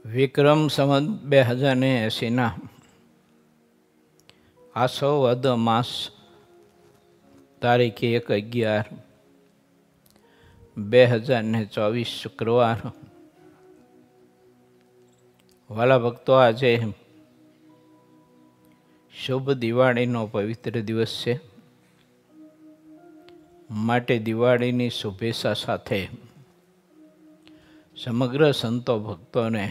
વિક્રમ સંવત 2080 આસો વદ માસ તારીખ 1/11/2024 શુક્રવાર. વાલા ભક્તો, આજે શુભ દિવાળીનો પવિત્ર દિવસ છે. માટે દિવાળીની શુભેચ્છા સાથે સમગ્ર સંતો ભક્તોને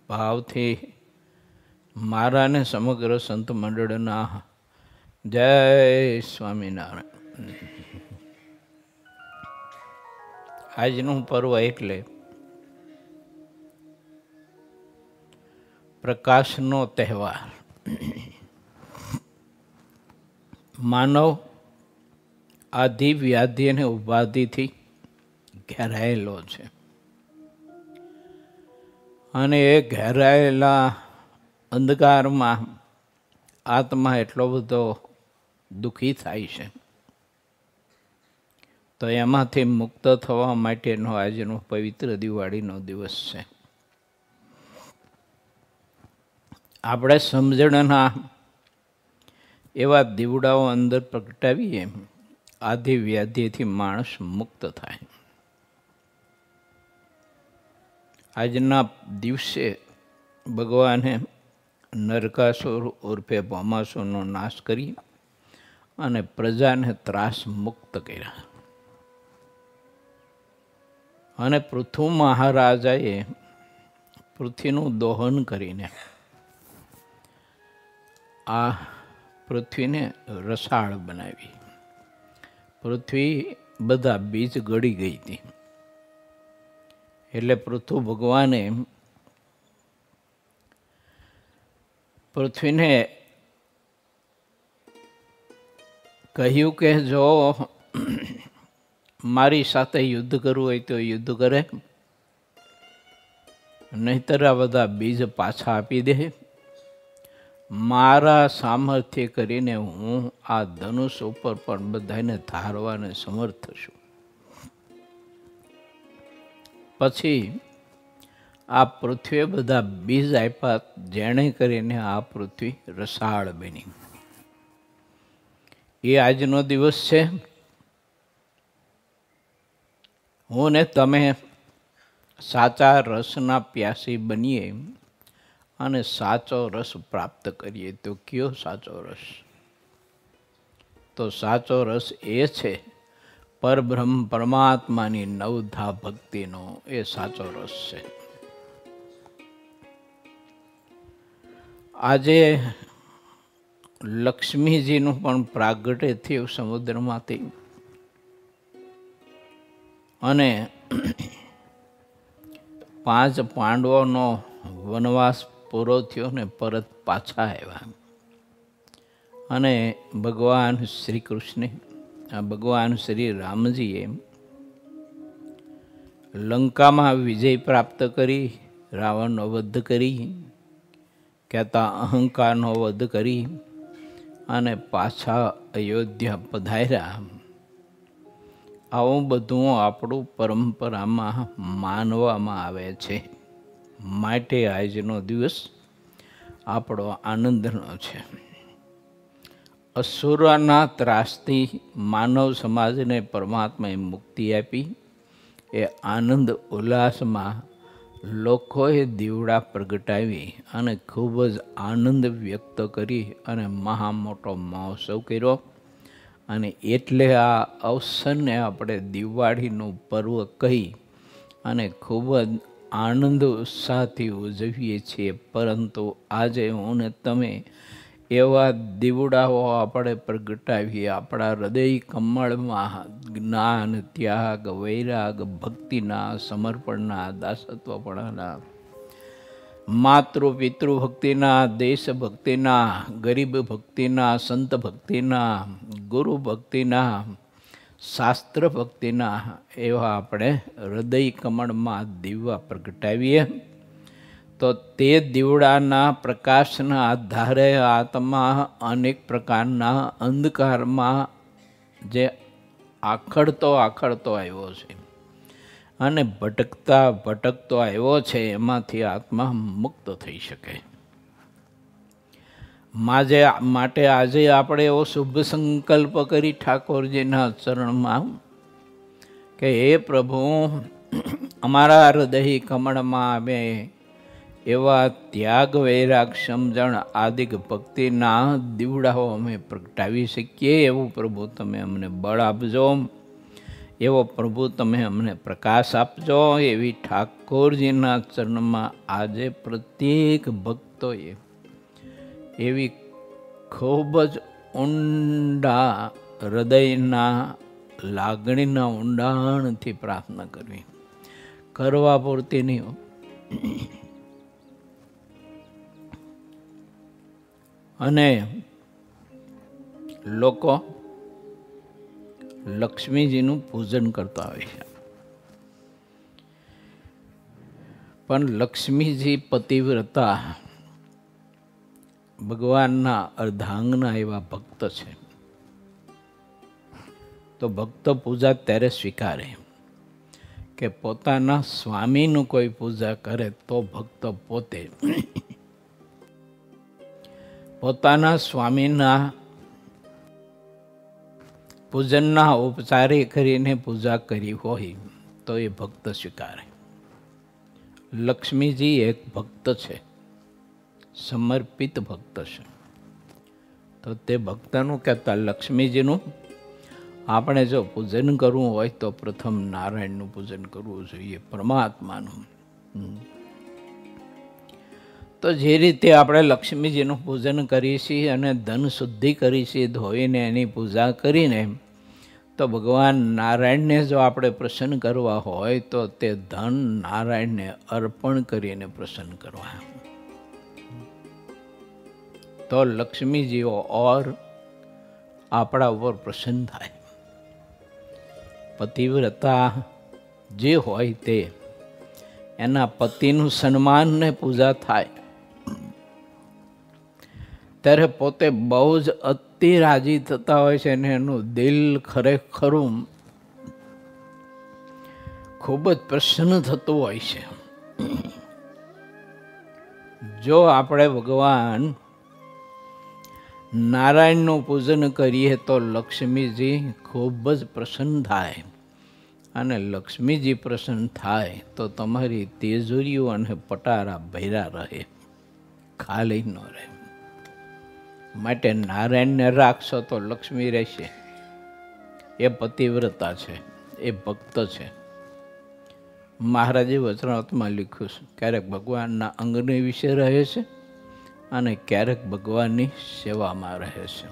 ભાવથી મારા ને સમગ્ર સંત મંડળના જય સ્વામિનારાયણ. આજનું પર્વ એટલે પ્રકાશનો તહેવાર. માનવ આદિ વ્યાધિ અને ઉપાધિથી ઘેરાયેલો છે અને એ ઘેરાયેલા અંધકારમાં આત્મા એટલો બધો દુઃખી થાય છે. તો એમાંથી મુક્ત થવા માટેનો આજનો પવિત્ર દિવાળીનો દિવસ છે. આપણે સમજણના એવા દીવડાઓ અંદર પ્રગટાવીએ, આદિ વ્યાધિથી માણસ મુક્ત થાય. આજના દિવસે ભગવાને નરકાસુર ઉર્ફે ભૌમાસુરનો નાશ કરી અને પ્રજાને ત્રાસ મુક્ત કર્યા. અને પૃથુ મહારાજાએ પૃથ્વીનું દોહન કરીને આ પૃથ્વીને રસાળ બનાવી. પૃથ્વી બધા બીજ ગળી ગઈ હતી. એટલે પૃથુ ભગવાને પૃથ્વીને કહ્યું કે જો મારી સાથે યુદ્ધ કરવું હોય તો યુદ્ધ કરે, નહીતર આ બધા બીજ પાછા આપી દે. મારા સામર્થ્ય કરીને હું આ ધનુષ ઉપર પણ બધાને ધારવાને સમર્થ છું. પછી આ પૃથ્વીએ બધા બીજ આપ્યા, જેણે કરીને આ પૃથ્વી રસાળ બની. એ આજનો દિવસ છે. હું ને તમે સાચા રસના પ્યાસી બનીએ અને સાચો રસ પ્રાપ્ત કરીએ. તો કયો સાચો રસ? તો સાચો રસ એ છે પરબ્રહ્મ પરમાત્માની નવધા ભક્તિનો. એ સાચો રસ છે. આજે લક્ષ્મીજીનું પણ પ્રાગટ્ય થયું સમુદ્રમાંથી અને 5 પાંડવોનો વનવાસ પૂરો થયો ને પરત પાછા આવ્યા. અને ભગવાન શ્રી કૃષ્ણે, ભગવાન શ્રી રામજીએ લંકામાં વિજય પ્રાપ્ત કરી, રાવણનો વધ કરી, કહેતા અહંકારનો વધ કરી અને પાછા અયોધ્યા પધાર્યા. આવું બધું આપણું પરંપરામાં માનવામાં આવે છે. માટે આજનો દિવસ આપણો આનંદનો છે. અસુરોના ત્રાસથી માનવ સમાજને પરમાત્માએ મુક્તિ આપી. એ આનંદ ઉલ્લાસમાં લોકોએ દીવડા પ્રગટાવી અને ખૂબ જ આનંદ વ્યક્ત કરી અને મહા મોટો મહોત્સવ કર્યો. અને એટલે આ અવસરને આપણે દિવાળીનું પર્વ કહી અને ખૂબ જ આનંદ ઉત્સાહથી ઉજવીએ છીએ. પરંતુ આજે હું ને તમે એવા દીવડાઓ આપણે પ્રગટાવીએ, આપણા હૃદય કમળમાં જ્ઞાન, ત્યાગ, વૈરાગ, ભક્તિના, સમર્પણના, દાસત્વપણાના, માતૃ પિતૃ ભક્તિના, દેશ ભક્તિના, ગરીબ ભક્તિના, સંત ભક્તિના, ગુરુ ભક્તિના, શાસ્ત્ર ભક્તિના એવા આપણે હૃદય કમળમાં દીવા પ્રગટાવીએ. તો તે દીવડાના પ્રકાશના આધારે આત્મા અનેક પ્રકારના અંધકારમાં જે આખડતો આવ્યો છે, અને ભટકતો આવ્યો છે એમાંથી આત્મા મુક્ત થઈ શકે. માટે આજે આપણે એવો શુભ સંકલ્પ કરી ઠાકોરજીના ચરણમાં કે હે પ્રભુ, અમારા હૃદય કમળમાં અમે એવા ત્યાગ વૈરાગ સમજણ આદિક ભક્તિના દીવડાઓ અમે પ્રગટાવી શકીએ એવું પ્રભુ તમે અમને બળ આપજો, એવો પ્રભુ તમે અમને પ્રકાશ આપજો. એવી ઠાકોરજીના ચરણમાં આજે પ્રત્યેક ભક્તોએ એવી ખૂબ જ ઊંડા હૃદયના લાગણીના ઊંડાણથી પ્રાર્થના કરવી, કરવા પૂરતી નહીં. અને લોકો લક્ષ્મીજીનું પૂજન કરતા હોય છે, પણ લક્ષ્મીજી પતિવ્રતા ભગવાનના અર્ધાંગના એવા ભક્ત છે. તો ભક્ત પૂજા ત્યારે સ્વીકારે કે પોતાના સ્વામીનું કોઈ પૂજા કરે તો ભક્ત પોતે પોતાના સ્વામીના પૂજનના ઉપચારે કરીને પૂજા કરી હોય તો એ ભક્ત સ્વીકારે. લક્ષ્મીજી એક ભક્ત છે, સમર્પિત ભક્ત છે. તો તે ભક્તનું કહેતા લક્ષ્મીજીનું આપણે જો પૂજન કરવું હોય તો પ્રથમ નારાયણનું પૂજન કરવું જોઈએ, પરમાત્માનું. તો જે રીતે આપણે લક્ષ્મીજીનું પૂજન કરીએ છીએ અને ધન શુદ્ધિ કરીએ છીએ ધોઈને એની પૂજા કરીને, તો ભગવાન નારાયણને જો આપણે પ્રસન્ન કરવા હોય તો તે ધન નારાયણને અર્પણ કરીને પ્રસન્ન કરવા. તો લક્ષ્મીજીઓ ઓર આપણા ઉપર પ્રસન્ન થાય. પતિવ્રતા જે હોય તે એના પતિનું સન્માન ને પૂજા થાય ત્યારે પોતે બહુ જ અતિ રાજી થતા હોય છે અને એનું દિલ ખરેખરું ખૂબ જ પ્રસન્ન થતું હોય છે. જો આપણે ભગવાન નારાયણનું પૂજન કરીએ તો લક્ષ્મીજી ખૂબ જ પ્રસન્ન થાય, અને લક્ષ્મીજી પ્રસન્ન થાય તો તમારી તેજુરીઓ અને પટારા ભર્યા રહે, ખાલી ન રહે. માટે નારાયણને રાખશો તો લક્ષ્મી રહેશે. એ પતિવ્રતા છે, એ ભક્ત છે. મહારાજે વચનામૃતમાં લખ્યું છે, ક્યારેક ભગવાનના અંગની વિશે રહે છે અને ક્યારેક ભગવાનની સેવામાં રહે છે.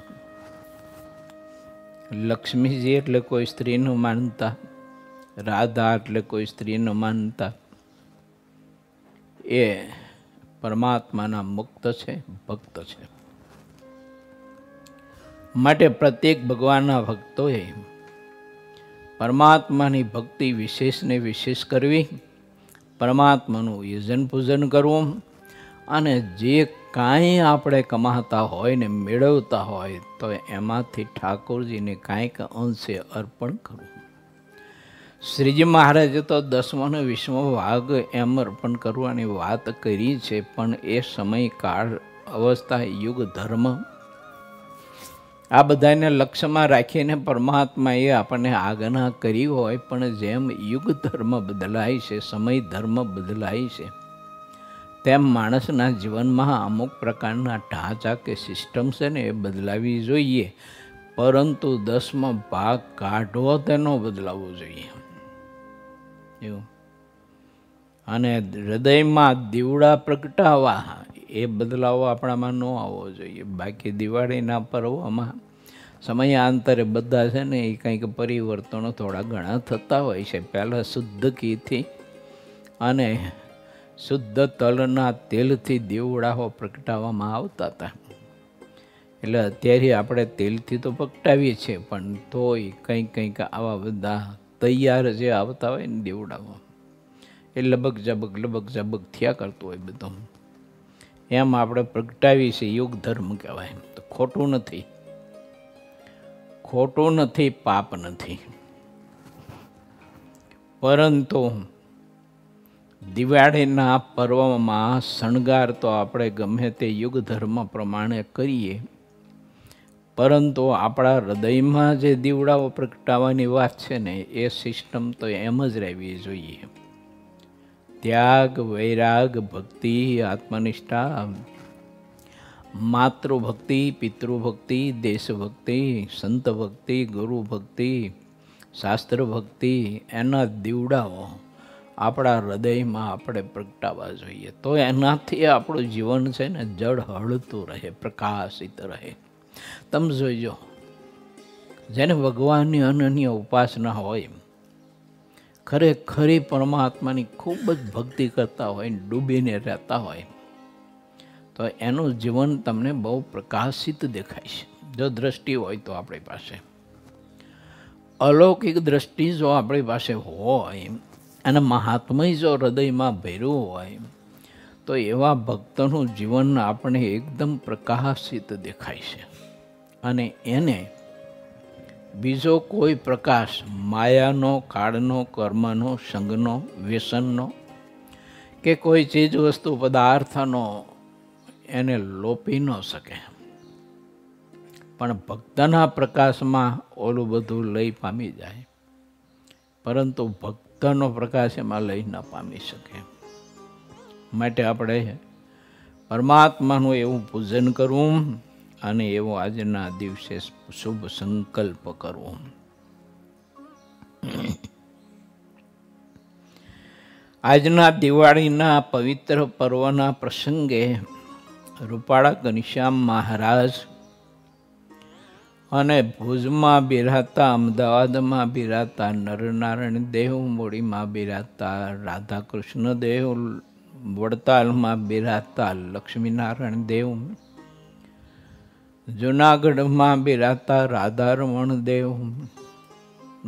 લક્ષ્મીજી એટલે કોઈ સ્ત્રીનું માનતા, રાધા એટલે કોઈ સ્ત્રીનું માનતા, એ પરમાત્માના મુક્ત છે, ભક્ત છે. માટે પ્રત્યેક ભગવાનના ભક્તોએ પરમાત્માની ભક્તિ વિશેષને વિશેષ કરવી, પરમાત્માનું યજન પૂજન કરવું, અને જે કાંઈ આપણે કમાતા હોય ને મેળવતા હોય તો એમાંથી ઠાકોરજીને કાંઈક અંશે અર્પણ કરવું. શ્રીજી મહારાજે તો 10મો અને 20મો ભાગ એમ અર્પણ કરવાની વાત કરી છે, પણ એ સમય કાળ અવસ્થા યુગ ધર્મ આ બધાને લક્ષ્યમાં રાખીને પરમાત્માએ આપણને આજ્ઞા કરી હોય, પણ જેમ યુગ ધર્મ બદલાય છે, સમય ધર્મ બદલાય છે, તેમ માણસના જીવનમાં અમુક પ્રકારના ઢાંચા કે સિસ્ટમ છે ને એ બદલાવી જોઈએ, પરંતુ 10મો ભાગ કાઢવો તેનો બદલાવવો જોઈએ. એવું. અને હૃદયમાં દીવડા પ્રગટાવવા એ બદલાવો આપણામાં ન આવવો જોઈએ. બાકી દિવાળીના પર્વમાં સમયાંતરે બધા છે ને એ કંઈક પરિવર્તનો થોડા ઘણા થતા હોય છે. પહેલાં શુદ્ધ ઘીથી અને શુદ્ધ તલના તેલથી દીવડાઓ પ્રગટાવવામાં આવતા હતા. એટલે અત્યારે આપણે તેલથી તો પ્રગટાવીએ છીએ, પણ તોય કંઈક આવા બધા તૈયાર જે આવતા હોય ને દીવડાઓ, એ લબક ઝબક થયા કરતું હોય બધું. એમ આપણે પ્રગટાવીએ છીએ, યુગ ધર્મ કહેવાય. તો ખોટું નથી, ખોટું નથી, પાપ નથી. પરંતુ દિવાળીના પર્વમાં શણગાર તો આપણે ગમે તે યુગ ધર્મ પ્રમાણે કરીએ, પરંતુ આપણા હૃદયમાં જે દીવડાઓ પ્રગટાવવાની વાત છે ને, એ સિસ્ટમ તો એમ જ રહેવી જોઈએ. ત્યાગ, વૈરાગ, ભક્તિ, આત્મનિષ્ઠા, માતૃભક્તિ, પિતૃભક્તિ, દેશભક્તિ, સંત ભક્તિ, ગુરુ ભક્તિ, શાસ્ત્ર ભક્તિ, એના દીવડાઓ આપણા હૃદયમાં આપણે પ્રગટાવવા જોઈએ. તો એનાથી આપણું જીવન છે ને જળ હળતું રહે, પ્રકાશિત રહે. તમે જોઈજો, જેને ભગવાનની અનન્ય ઉપાસના હોય, ખરેખરી પરમાત્માની ખૂબ જ ભક્તિ કરતા હોય, ડૂબીને રહેતા હોય, તો એનું જીવન તમને બહુ પ્રકાશિત દેખાય છે. જો દ્રષ્ટિ હોય તો આપણી પાસે, અલૌકિક દ્રષ્ટિ જો આપણી પાસે હોય અને મહાત્મય જો હૃદયમાં ભર્યું હોય, તો એવા ભક્તનું જીવન આપણે એકદમ પ્રકાશિત દેખાય છે. અને એને બીજો કોઈ પ્રકાશ માયાનો, કાળનો, કર્મનો, સંગનો, વ્યસનનો કે કોઈ ચીજ વસ્તુ પદાર્થનો એને લોપી ન શકે. પણ ભક્તના પ્રકાશમાં ઓલું બધું લઈ પામી જાય, પરંતુ ભક્તનો પ્રકાશ એમાં લઈ ન પામી શકે. માટે આપણે પરમાત્માનું એવું પૂજન કરવું અને એવો આજના દિવસે શુભ સંકલ્પ કરવો. આજના દિવાળીના પવિત્ર પર્વના પ્રસંગે રૂપાળા ઘનશ્યામ મહારાજ અને ભુજમાં બિરાજતા, અમદાવાદમાં બિરાજતા નરનારાયણ દેવ, મૂડીમાં બિરાજતા રાધા કૃષ્ણ દેવ, વડતાલમાં બિરાજતા લક્ષ્મીનારાયણ દેવ, જૂનાગઢમાં બિરાજતા રાધારમણ દેવ,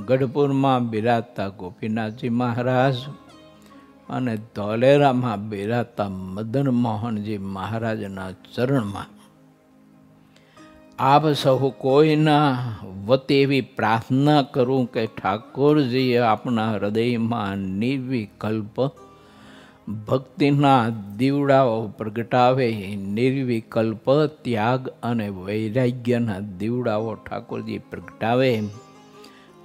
ગઢપુરમાં બિરાજતા ગોપીનાથજી મહારાજ અને ધોલેરામાં બિરાજતા મદન મોહનજી મહારાજના ચરણમાં આપ સહુ કોઈના વતી એવી પ્રાર્થના કરું કે ઠાકોરજીએ આપણા હૃદયમાં નિર્વિકલ્પ ભક્તિના દીવડાઓ પ્રગટાવે, નિર્વિકલ્પ ત્યાગ અને વૈરાગ્યના દીવડાઓ ઠાકોરજી પ્રગટાવે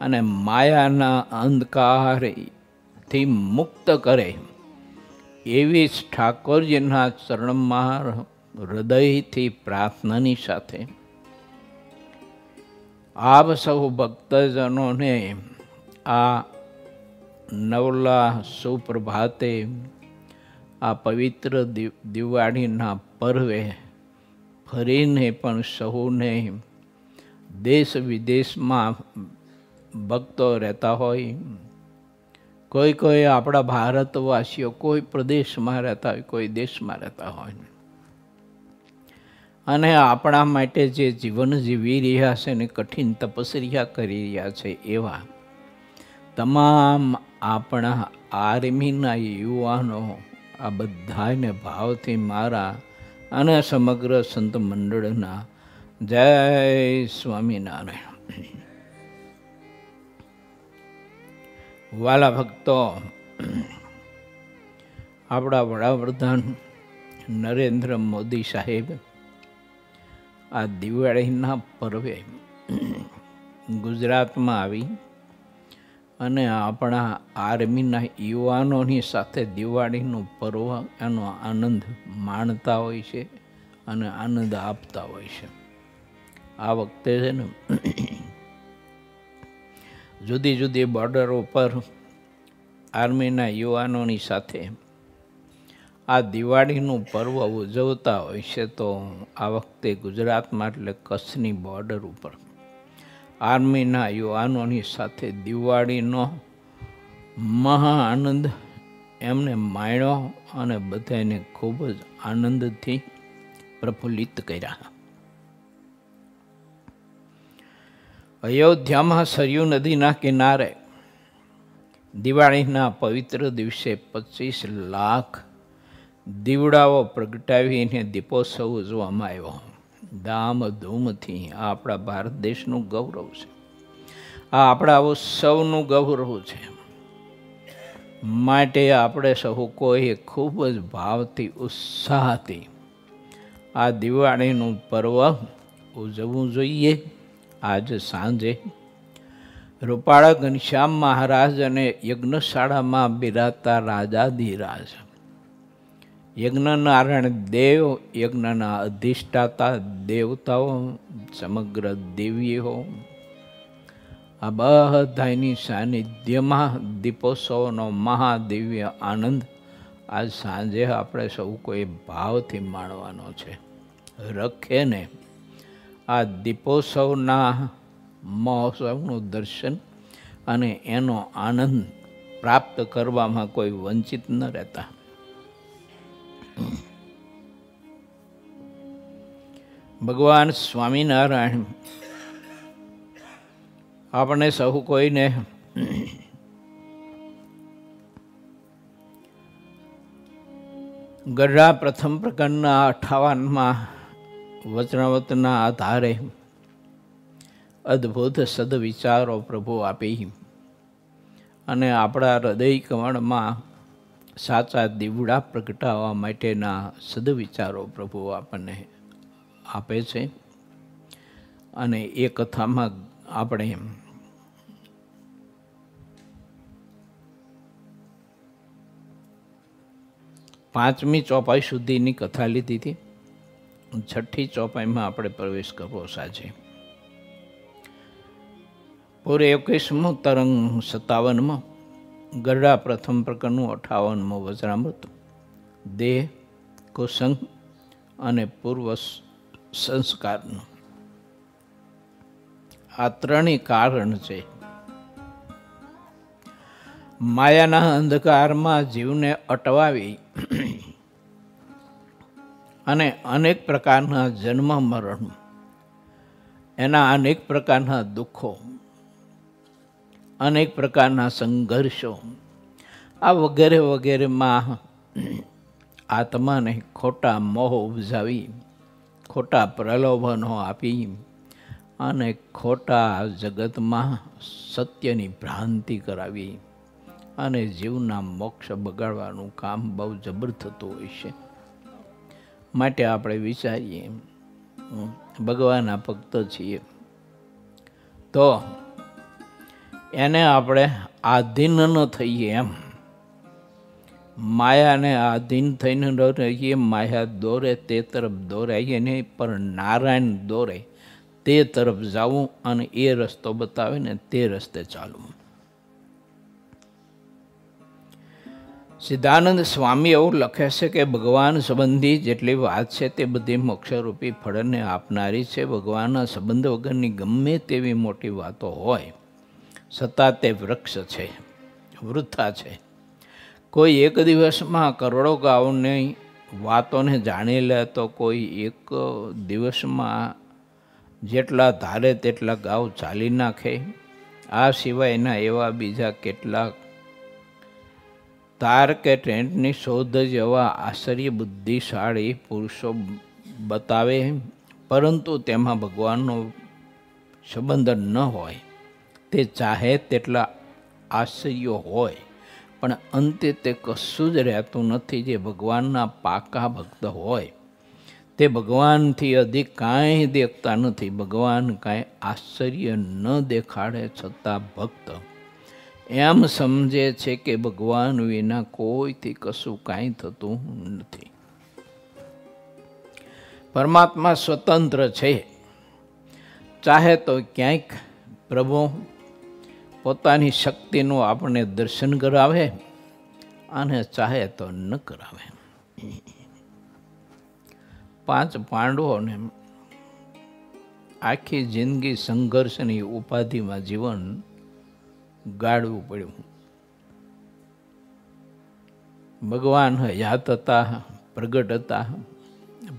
અને માયાના અંધકારથી મુક્ત કરે, એવી જ ઠાકોરજીના ચરણમાં હૃદયથી પ્રાર્થનાની સાથે આપ સૌ ભક્તજનોને આ નવલા સુપ્રભાતે, આ પવિત્ર દિવાળીના પર્વે ફરીને પણ સૌને, દેશ વિદેશમાં ભક્તો રહેતા હોય, કોઈ આપણા ભારતવાસીઓ કોઈ પ્રદેશમાં રહેતા હોય, કોઈ દેશમાં રહેતા હોય, અને આપણા માટે જે જીવન જીવી રહ્યા છે ને કઠિન તપસ્યા કરી રહ્યા છે, એવા તમામ આપણા આર્મીના યુવાનો, આ બધાને ભાવથી મારા અને સમગ્ર સંત મંડળના જય સ્વામિનારાયણ. વાલા ભક્તો, આપણા વડાપ્રધાન નરેન્દ્ર મોદી સાહેબ આ દિવાળીના પર્વે ગુજરાતમાં આવી અને આપણા આર્મીના યુવાનોની સાથે દિવાળીનું પર્વ એનો આનંદ માણતા હોય છે અને આનંદ આપતા હોય છે. આ વખતે છે ને જુદી જુદી બોર્ડરો પર આર્મીના યુવાનોની સાથે આ દિવાળીનું પર્વ ઉજવતા હોય છે. તો આ વખતે ગુજરાતમાં એટલે કચ્છની બોર્ડર ઉપર આર્મીના યુવાનોની સાથે દિવાળીનો મહા આનંદ એમને માણ્યો અને બધાને ખૂબ જ આનંદથી પ્રફુલ્લિત કર્યા. અયોધ્યામાં સરયુ નદીના કિનારે દિવાળીના પવિત્ર દિવસે 25 લાખ દીવડાઓ પ્રગટાવીને દીપોત્સવ ઉજવવામાં આવ્યો ધામધૂમથી. આ આપણા ભારત દેશનું ગૌરવ છે, આ આપણા ઉત્સવનું ગૌરવ છે. માટે આપણે સહુ કોઈ ખૂબ જ ભાવથી ઉત્સાહથી આ દિવાળીનું પર્વ ઉજવવું જોઈએ. આજ સાંજે રૂપાળા ઘનશ્યામ મહારાજ અને યજ્ઞશાળામાં બિરાજતા રાજાધિરાજ યજ્ઞનારાયણ દેવ, યજ્ઞના અધિષ્ઠાતા દેવતાઓ, સમગ્ર દેવીઓ, આ બધાની સાનિધ્યમાં દીપોત્સવનો મહાદિવ્ય આનંદ આજ સાંજે આપણે સૌ કોઈ ભાવથી માણવાનો છે. રખે ને આ દીપોત્સવના મહોત્સવનું દર્શન અને એનો આનંદ પ્રાપ્ત કરવામાં કોઈ વંચિત ન રહેતા. ભગવાન સ્વામિનારાયણ આપણે સહુ કોઈને ગઢડા પ્રથમ પ્રકરણના 58માં વચનાવતના આધારે અદ્ભુત સદવિચારો પ્રભુ આપી અને આપણા હૃદય કમળમાં સાચા દીવડા પ્રગટાવવા માટેના સદવિચારો પ્રભુ આપણને આપે છે. અને એ કથામાં આપણે પાંચમી ચોપાઈ સુધીની કથા લીધી હતી. છઠ્ઠી ચોપાઈમાં આપણે પ્રવેશ કરવો સાચે. પૂરે 21મું તરંગ 57માં ગરડા પ્રથમ પ્રકરણનું 58મું વચનામૃત, દેહ, કુસંગ અને પૂર્વ સંસ્કારનું આ ત્રણેય કારણ છે. માયાના અંધકારમાં જીવને અટવાવી અને અનેક પ્રકારના જન્મ મરણ, એના અનેક પ્રકારના દુઃખો, અનેક પ્રકારના સંઘર્ષો, આ વગેરે વગેરેમાં આત્માને ખોટા મોહ ઉપજાવી, ખોટા પ્રલોભનો આપી અને ખોટા જગતમાં સત્યની ભ્રાંતિ કરાવી અને જીવના મોક્ષ બગાડવાનું કામ બહુ જબર થતું હોય છે. માટે આપણે વિચારીએ, ભગવાનના ભક્ત છીએ તો એને આપણે આધીન ન થઈએ. એમ માયાને આધીન થઈને ન રહીએ. માયા દોરે તે તરફ દોરાઈએ નહીં, પણ નારાયણ દોરે તે તરફ જવું અને એ રસ્તો બતાવે ને તે રસ્તે ચાલવું. સિદ્ધાનંદ સ્વામી એવું લખે છે કે ભગવાન સંબંધી જેટલી વાત છે તે બધી મોક્ષરૂપી ફળને આપનારી છે. ભગવાનના સંબંધ વગરની ગમે તેવી મોટી વાતો હોય છતાં તે વૃક્ષ છે, વૃથા છે. કોઈ એક દિવસમાં કરોડો ગાઉની વાતોને જાણી લે તો કોઈ એક દિવસમાં જેટલા ધારે તેટલા ગાઉ ચાલી નાખે. આ સિવાયના એવા બીજા કેટલાક તાર કે ટેન્ટની શોધ જેવા આશ્ચર્ય બુદ્ધિશાળી પુરુષો બતાવે, પરંતુ તેમાં ભગવાનનો સંબંધ ન હોય. તે ચાહે તેટલા આશ્ચર્યો હોય પણ અંતે તે કશું જ રહેતું નથી. જે ભગવાનના પાકા ભક્ત હોય તે ભગવાનથી અધિક કાંઈ દેખતા નથી. ભગવાન કાંઈ આશ્ચર્ય ન દેખાડે છતાં ભક્ત એમ સમજે છે કે ભગવાન વિના કોઈથી કશું કાંઈ થતું નથી. પરમાત્મા સ્વતંત્ર છે. ચાહે તો ક્યાંક પ્રભુ પોતાની શક્તિનું આપણને દર્શન કરાવે અને ચાહે તો ન કરાવે. 5 પાંડવોને આખી જિંદગી સંઘર્ષની ઉપાધિમાં જીવન ગાળવું પડ્યું. ભગવાન હયાત હતા, પ્રગટ હતા,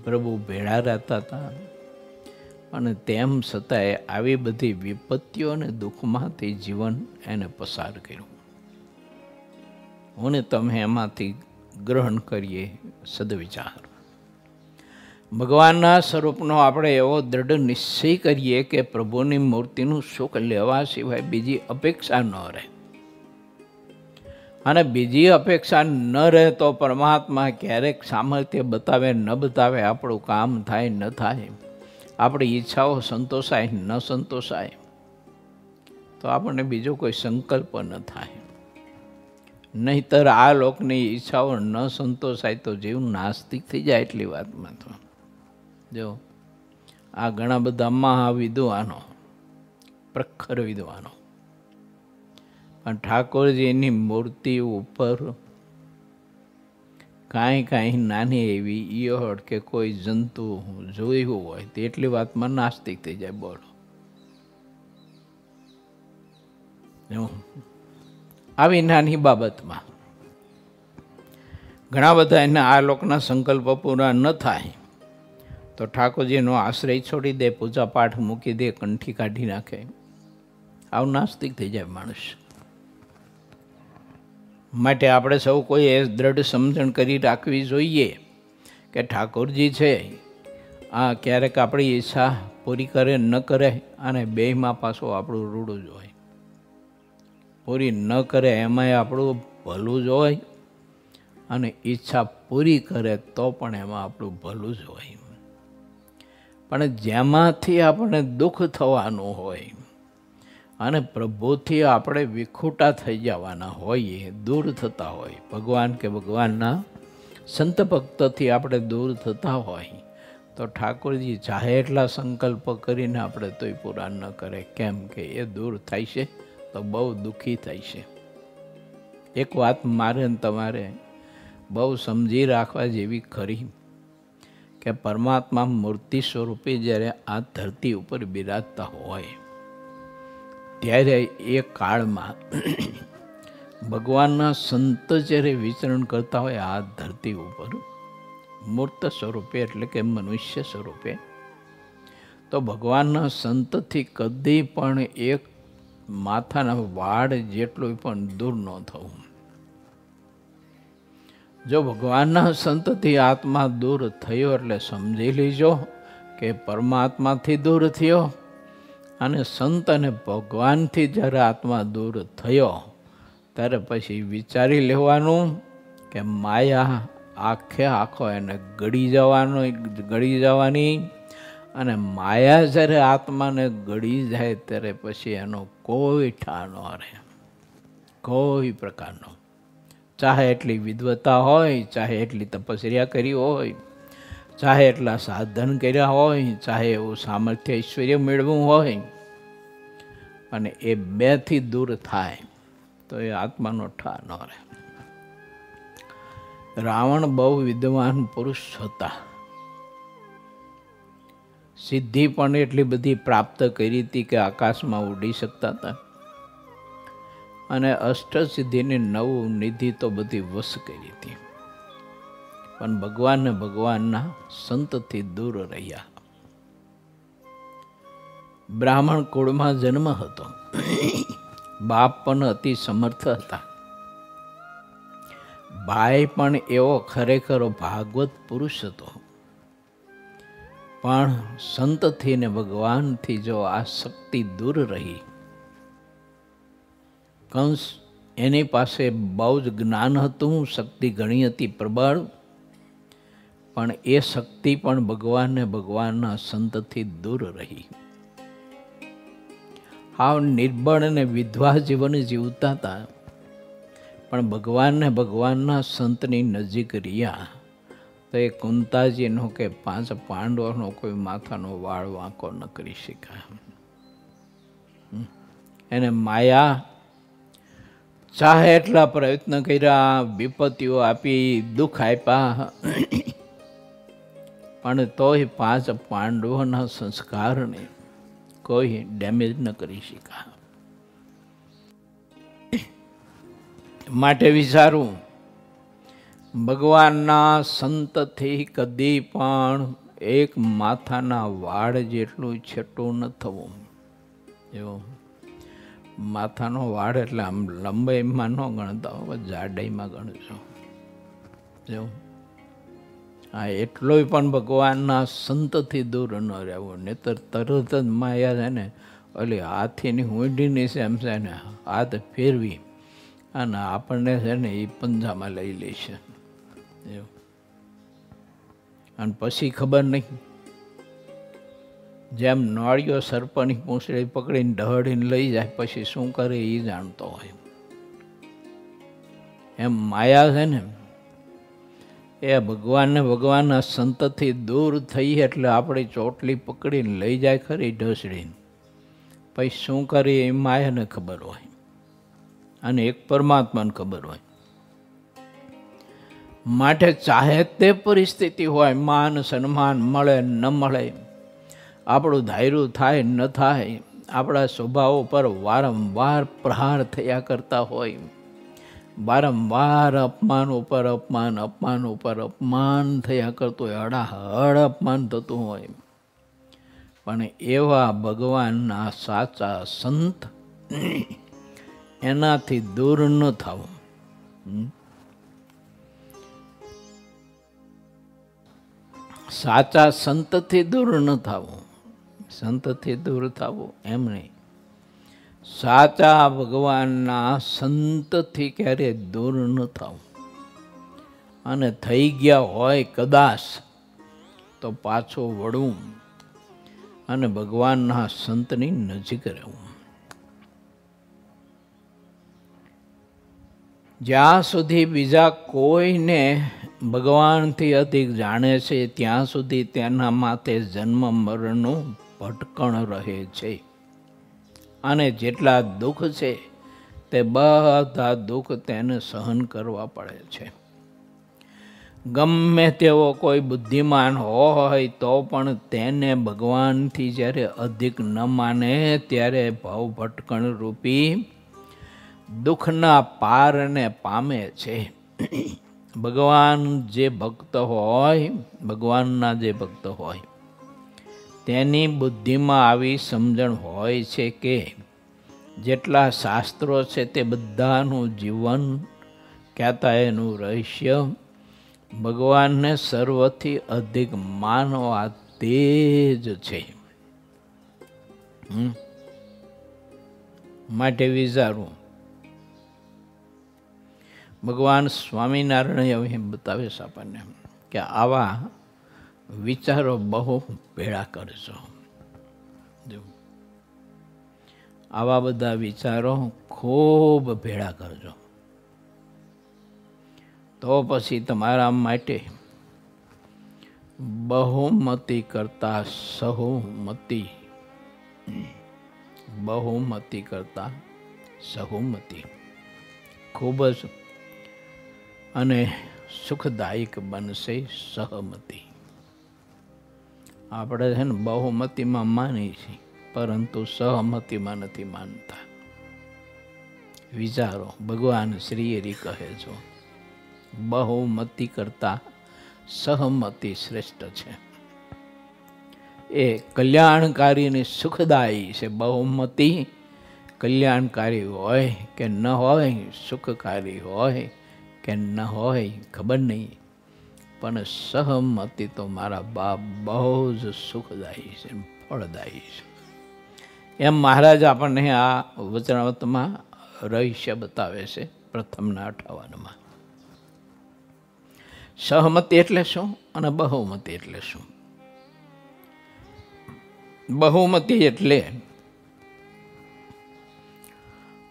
પ્રભુ ભેળા રહેતા હતા, અને તેમ છતાંય આવી બધી વિપત્તિઓ અને દુઃખમાંથી જીવન એને પસાર કર્યું. હું ને તમે એમાંથી ગ્રહણ કરીએ સદવિચાર. ભગવાનના સ્વરૂપનો આપણે એવો દૃઢ નિશ્ચય કરીએ કે પ્રભુની મૂર્તિનું સુખ લેવા સિવાય બીજી અપેક્ષા ન રહે. અને બીજી અપેક્ષા ન રહે તો પરમાત્મા ક્યારેક સામર્થ્ય બતાવે ન બતાવે, આપણું કામ થાય ન થાય, આપણી ઈચ્છાઓ સંતોષાય ન સંતોષાય, તો આપણને બીજો કોઈ સંકલ્પ ન થાય. નહીંતર આ લોકની ઈચ્છાઓ ન સંતોષાય તો જીવ નાસ્તિક થઈ જાય. એટલી વાતમાં તો જો આ ઘણા બધા મહાવિદ્વાનો, પ્રખર વિદ્વાનો, પણ ઠાકોરજીની મૂર્તિ ઉપર કાંઈ નાની એવી ઈયળ કે કોઈ જંતુ જોયું હોય તો એટલી વાતમાં નાસ્તિક થઈ જાય. બોલો, આવી નાની બાબતમાં ઘણા બધા એના આ લોકના સંકલ્પ પૂરા ન થાય તો ઠાકોરજીનો આશ્રય છોડી દે, પૂજા પાઠ મૂકી દે, કંઠી કાઢી નાખે. આવું નાસ્તિક થઈ જાય માણસ. માટે આપણે સૌ કોઈ એ દ્રઢ સમજણ કરી રાખવી જોઈએ કે ઠાકોરજી છે આ ક્યારેક આપણી ઈચ્છા પૂરી કરે ન કરે, અને બેયમાં પાછું આપણું રૂડું જ હોય. પૂરી ન કરે એમાંય આપણું ભલું જ હોય, અને ઈચ્છા પૂરી કરે તો પણ એમાં આપણું ભલું જ હોય. પણ જેમાંથી આપણે દુઃખ થવાનું હોય અને પ્રભુથી આપણે વિખૂટા થઈ જવાના હોઈએ, દૂર થતા હોય, ભગવાન કે ભગવાનના સંત ભક્તથી આપણે દૂર થતા હોય, તો ઠાકોરજી ચાહે એટલા સંકલ્પ કરીને આપણે તોય પૂરા ન કરે. કેમ કે એ દૂર થાય છે તો બહુ દુઃખી થાય છે. એક વાત મારે ને તમારે બહુ સમજી રાખવા જેવી ખરી કે પરમાત્મા મૂર્તિ સ્વરૂપે જ્યારે આ ધરતી ઉપર બિરાજતા હોય ત્યારે એ કાળમાં ભગવાનના સંત જ્યારે વિચરણ કરતા હોય આ ધરતી ઉપર મૂર્ત સ્વરૂપે, એટલે કે મનુષ્ય સ્વરૂપે, તો ભગવાનના સંતથી કદી પણ એક માથાના વાળ જેટલું પણ દૂર ન થવું. જો ભગવાનના સંતથી આત્મા દૂર થયો એટલે સમજી લેજો કે પરમાત્માથી દૂર થયો. અને સંત અને ભગવાનથી જ્યારે આત્મા દૂર થયો ત્યારે પછી વિચારી લેવાનું કે માયા આખે આખો એને ગળી જવાની. અને માયા જ્યારે આત્માને ગળી જાય ત્યારે પછી એનો કોઈ ઠા ન રહે, કોઈ પ્રકારનો. ચાહે એટલી વિદ્વતા હોય, ચાહે એટલી તપસ્યા કરી હોય, ચાહે એટલા સાધન કર્યા હોય, ચાહે એવું સામર્થ્ય ઐશ્વર્ય મેળવવું હોય, અને એ બેથી દૂર થાય તો એ આત્માનો ઠા ન રહે. રાવણ બહુ વિદ્વાન પુરુષ હતા, સિદ્ધિ પણ એટલી બધી પ્રાપ્ત કરી હતી કે આકાશમાં ઉડી શકતા હતા, અને અષ્ટસિદ્ધિની 9 નિધિ તો બધી વશ કરી હતી, પણ ભગવાનના સંતથી દૂર રહ્યા. બ્રાહ્મણ કુળમાં જન્મ હતો, બાપ પણ અતિ સમર્થ હતા, ભાઈ પણ એવો ખરેખર ભાગવત પુરુષ હતો, પણ સંતથી ને ભગવાનથી જો આ શક્તિ દૂર રહી. કંસ એની પાસે બહુ જ જ્ઞાન હતું, શક્તિ ઘણી હતી પ્રબળ, પણ એ શક્તિ પણ ભગવાનના સંતથી દૂર રહી. હાવ નિર્બળ અને વિધવા જીવન જીવતા હતા, પણ ભગવાનના સંતની નજીક રહ્યા તો એ કુંતાજીનો કે 5 પાંડવોનો કોઈ માથાનો વાળ વાંકો ન કરી શક્યા. એને માયા ચાહે એટલા પ્રયત્ન કર્યા, વિપત્તિઓ આપી, દુઃખ આપ્યા, પણ તોય 5 પાંડવોના સંસ્કારને કોઈ ડેમેજ ન કરી શક્યા. માટે વિચારું, ભગવાનના સંતથી કદી પણ એક માથાના વાળ જેટલું છેટું ન થવું. જો માથાનો વાળ એટલે આમ લંબાઈમાં ન ગણતા હોય, જાડાઈમાં ગણજો. જો હા, એટલોય પણ ભગવાનના સંતથી દૂર ન રહેવું, નહીતર તરત જ માયા છે ને ઓલી હાથીની ઊંડીની એમ છે ને હાથ ફેરવી અને આપણને છે ને એ પંજામાં લઈ લે છે એવું. અને પછી ખબર નહીં, જેમ નોળિયો સર્પની પૂંછડી પકડીને ઢહડીને લઈ જાય, પછી શું કરે એ જાણતો હોય. એમ માયા છે ને એ ભગવાનના સંતથી દૂર થઈ એટલે આપણી ચોટલી પકડીને લઈ જાય ખરી ઢસડીને, પછી શું કરે એ માયાને ખબર હોય અને એક પરમાત્માને ખબર હોય. માટે ચાહે તે પરિસ્થિતિ હોય, માન સન્માન મળે ન મળે, આપણું ધાર્યું થાય ન થાય, આપણા સ્વભાવ પર વારંવાર પ્રહાર થયા કરતા હોય, વારંવાર અપમાન ઉપર અપમાન, અપમાન ઉપર અપમાન થયા કરતું હોય, હડાહડ અપમાન થતું હોય, પણ એવા ભગવાનના સાચા સંત એનાથી દૂર ન થવું. સાચા સંતથી દૂર ન થવું, સંતથી દૂર થવું એમ નહીં, સાચા ભગવાનના સંતથી ક્યારે દૂર ન થવું. અને થઈ ગયા હોય કદાચ તો પાછો વળવું અને ભગવાનના સંતની નજીક રહેવું. જ્યાં સુધી બીજા કોઈને ભગવાનથી અધિક જાણે છે ત્યાં સુધી તેના માથે જન્મ મરણનું ભટકણ રહે છે. અને જેટલા દુઃખ છે તે બધા દુઃખ તેને સહન કરવા પડે છે. ગમે તેવો કોઈ બુદ્ધિમાન હોય તો પણ તેને ભગવાનથી જ્યારે અધિક ન માને ત્યારે ભાવ ભટકણ રૂપી દુઃખના પારને પામે છે. ભગવાન જે ભક્ત હોય, ભગવાનના જે ભક્ત હોય તેની બુદ્ધિમાં આવી સમજણ હોય છે કે જેટલા શાસ્ત્રો છે તે બધાનું જીવન કહેતા એનું રહસ્ય ભગવાનને સર્વથી અધિક માનવા તે જ છે. માટે વિચારવું. ભગવાન સ્વામિનારાયણ એમ બતાવે છે આપણને કે આવા વિચારો બહુ ભેળા કરજો. આવા બધા વિચારો ખૂબ ભેળા કરજો, તો પછી તમારા માટે બહુમતી કરતા સહુમતી, બહુમતી કરતા સહુમતી ખૂબ જ અને સુખદાયક બનશે. સહમતી આપણે છે ને બહુમતીમાં માની છીએ પરંતુ સહમતીમાં નથી માનતા. વિચારો, ભગવાન શ્રી હરિ કહે છો બહુમતી કરતા સહમતી શ્રેષ્ઠ છે. એ કલ્યાણકારી અને સુખદાયી છે. બહુમતી કલ્યાણકારી હોય કે ન હોય, સુખકારી હોય કે ન હોય ખબર નહીં, પણ સહમતી તો મારા બાપ બહુ જ સુખદાયી છે, ફળદાયી છે. એમ મહારાજ આપણને આ વચનામૃતમાં રહસ્ય બતાવે છે પ્રથમના 58માં. સહમતી એટલે શું અને બહુમતી એટલે શું? બહુમતી એટલે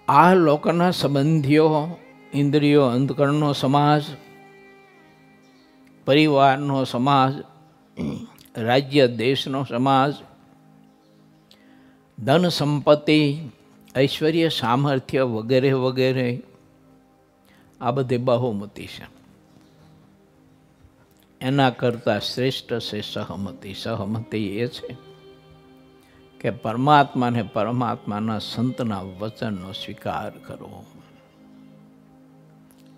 આ લોકના સંબંધીઓ, ઇન્દ્રિયો અંતકરણનો સમાજ, પરિવારનો સમાજ, રાજ્ય દેશનો સમાજ, ધન સંપત્તિ, ઐશ્વર્ય સામર્થ્ય વગેરે વગેરે, આ બધી બહુમતી છે. એના કરતાં શ્રેષ્ઠ છે સહમતી. સહમતી એ છે કે પરમાત્માને, પરમાત્માના સંતના વચનનો સ્વીકાર કરવો.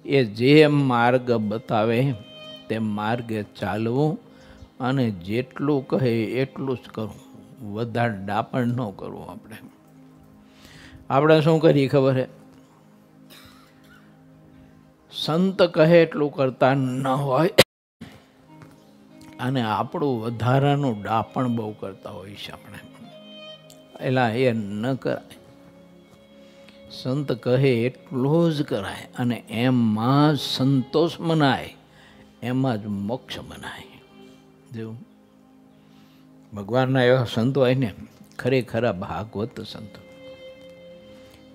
એ જે માર્ગ બતાવે તે માર્ગે ચાલવું અને જેટલું કહે એટલું જ કરવું, વધારે ડાપણ ન કરવું. આપણે શું કરીએ ખબર છે? સંત કહે એટલું કરતા ન હોય અને આપણું વધારાનું ડાપણ બહુ કરતા હોય છે આપણે. એલા એ ન કરાય. સંત કહે એટલું જ કરાય અને એમાં જ સંતોષ મનાય, એમાં જ મોક્ષ મનાય. જેવું ભગવાનના એવા સંતો હોય ને, ખરેખરા ભાગવત સંતો,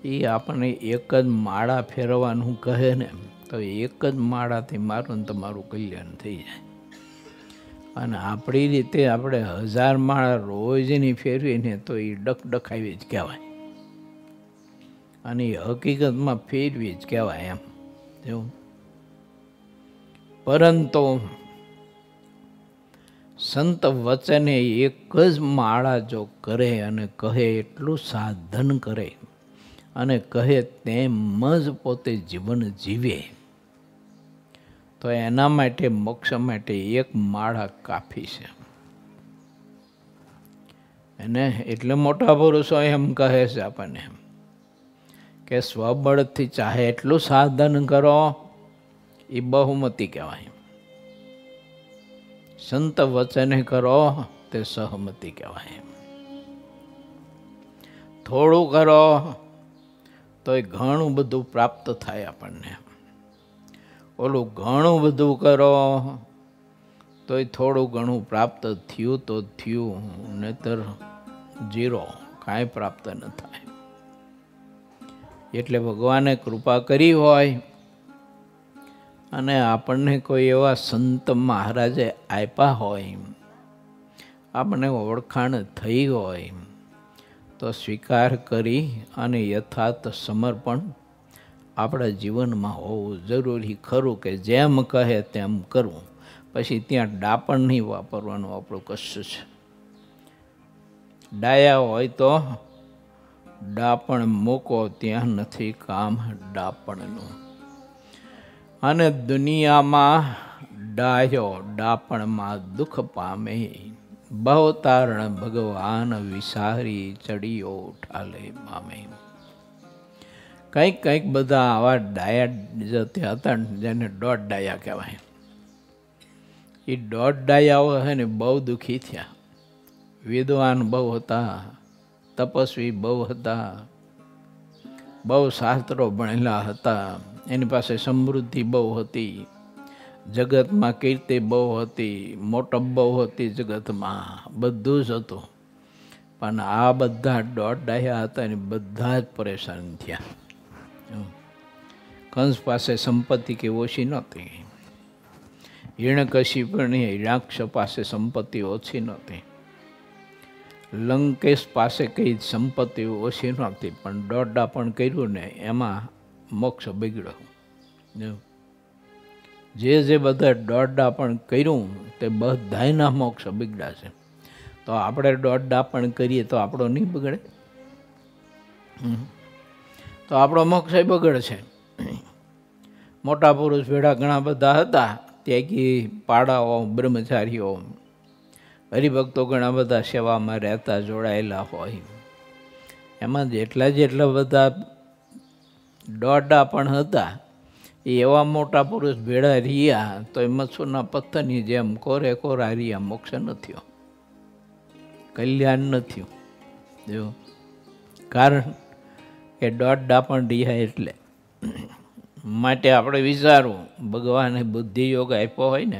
એ આપણને એક જ માળા ફેરવવાનું કહે ને તો એક જ માળાથી મારું ને તમારું કલ્યાણ થઈ જાય. અને આપણી રીતે આપણે 1000 માળા રોજની ફેરવીને તો એ ડખડખાવી જ કહેવાય, અને એ હકીકતમાં ફેરવી જ કહેવાય એમ. એવું પરંતુ સંત વચને એક જ માળા જો કરે અને કહે એટલું સાધન કરે અને કહે તેમ જ પોતે જીવન જીવે તો એના માટે મોક્ષ માટે એક માળા કાફી છે. એને એટલે મોટા પુરુષો એમ કહે છે આપણને કે સ્વબળથી ચાહે એટલું સાધન કરો, એ બહુમતી કહેવાય. સંત વચને કરો તે સહમતી કહેવાય. થોડું કરો તો એ ઘણું બધું પ્રાપ્ત થાય આપણને. ઓલું ઘણું બધું કરો તો એ થોડું ઘણું પ્રાપ્ત થયું તો થયું, નહીતર 0, કાંઈ પ્રાપ્ત ન થાય. એટલે ભગવાને કૃપા કરી હોય અને આપણને કોઈ એવા સંત મહારાજે આપ્યા હોય, આપણને ઓળખાણ થઈ હોય તો સ્વીકાર કરી અને યથાર્થ સમર્પણ આપણા જીવનમાં હોવું જરૂરી ખરું, કે જેમ કહે તેમ કરવું. પછી ત્યાં ડાપણ નહીં વાપરવાનું આપણું કશું છે. ડાયા હોય તો ડાપણ મૂકો, ત્યાં નથી કામ ડાપણનું. અને દુનિયામાં ડાયો ડાપણમાં દુઃખ પામે, ભવતારણ ભગવાન વિસારી ચડિયો ઠાલે પામે. કંઈક બધા આવા ડાયા જતા હતા જેને 1.5 ડાયા કહેવાય. એ 1.5 ડાયાઓ છે ને બહુ દુઃખી થયા. વિદ્વાન બહુ હતા, તપસ્વી બહુ હતા, બહુ શાસ્ત્રો ભણેલા હતા, એની પાસે સમૃદ્ધિ બહુ હતી, જગતમાં કીર્તિ બહુ હતી, મોટપ બહુ હતી, જગતમાં બધું જ હતું. પણ આ બધા 1.5 ડાયા હતા ને બધા જ પરેશાન થયા. કંસ પાસે સંપત્તિ કે ઓછી નહોતી, હિરણ્યકશિપુની હિરણ્યાક્ષ પાસે સંપત્તિ ઓછી નહોતી, લંકેશ પાસે કઈ સંપત્તિ ઓછી નહોતી, પણ 1.5 ડાપણ કર્યું ને એમાં મોક્ષ બગડ્યો. જે બધા 1.5 ડાપણ કર્યું તે બધાયના મોક્ષ બગડ્યા છે. તો આપણે 1.5 ડાપણ કરીએ તો આપણો નહીં બગડે? તો આપણો મોક્ષ બગડે છે. મોટા પુરુષ ભેળા ઘણા બધા હતા, ત્યાગી પાડાઓ, બ્રહ્મચારીઓ, હરિભક્તો ઘણા બધા સેવામાં રહેતા જોડાયેલા હોય. એમાં જેટલા બધા 1.5 ડાપણ હતા એ એવા મોટા પુરુષ ભેળા રહ્યા તો એ મચ્છુના પથ્થરની જેમ કોરે કોરા રહ્યા, મોક્ષ ન થયો, કલ્યાણ ન થયું. જો કારણ કે 1.5 ડાપણ રહ્યા એટલે. માટે આપણે વિચારવું, ભગવાને બુદ્ધિ યોગ આપ્યો હોય ને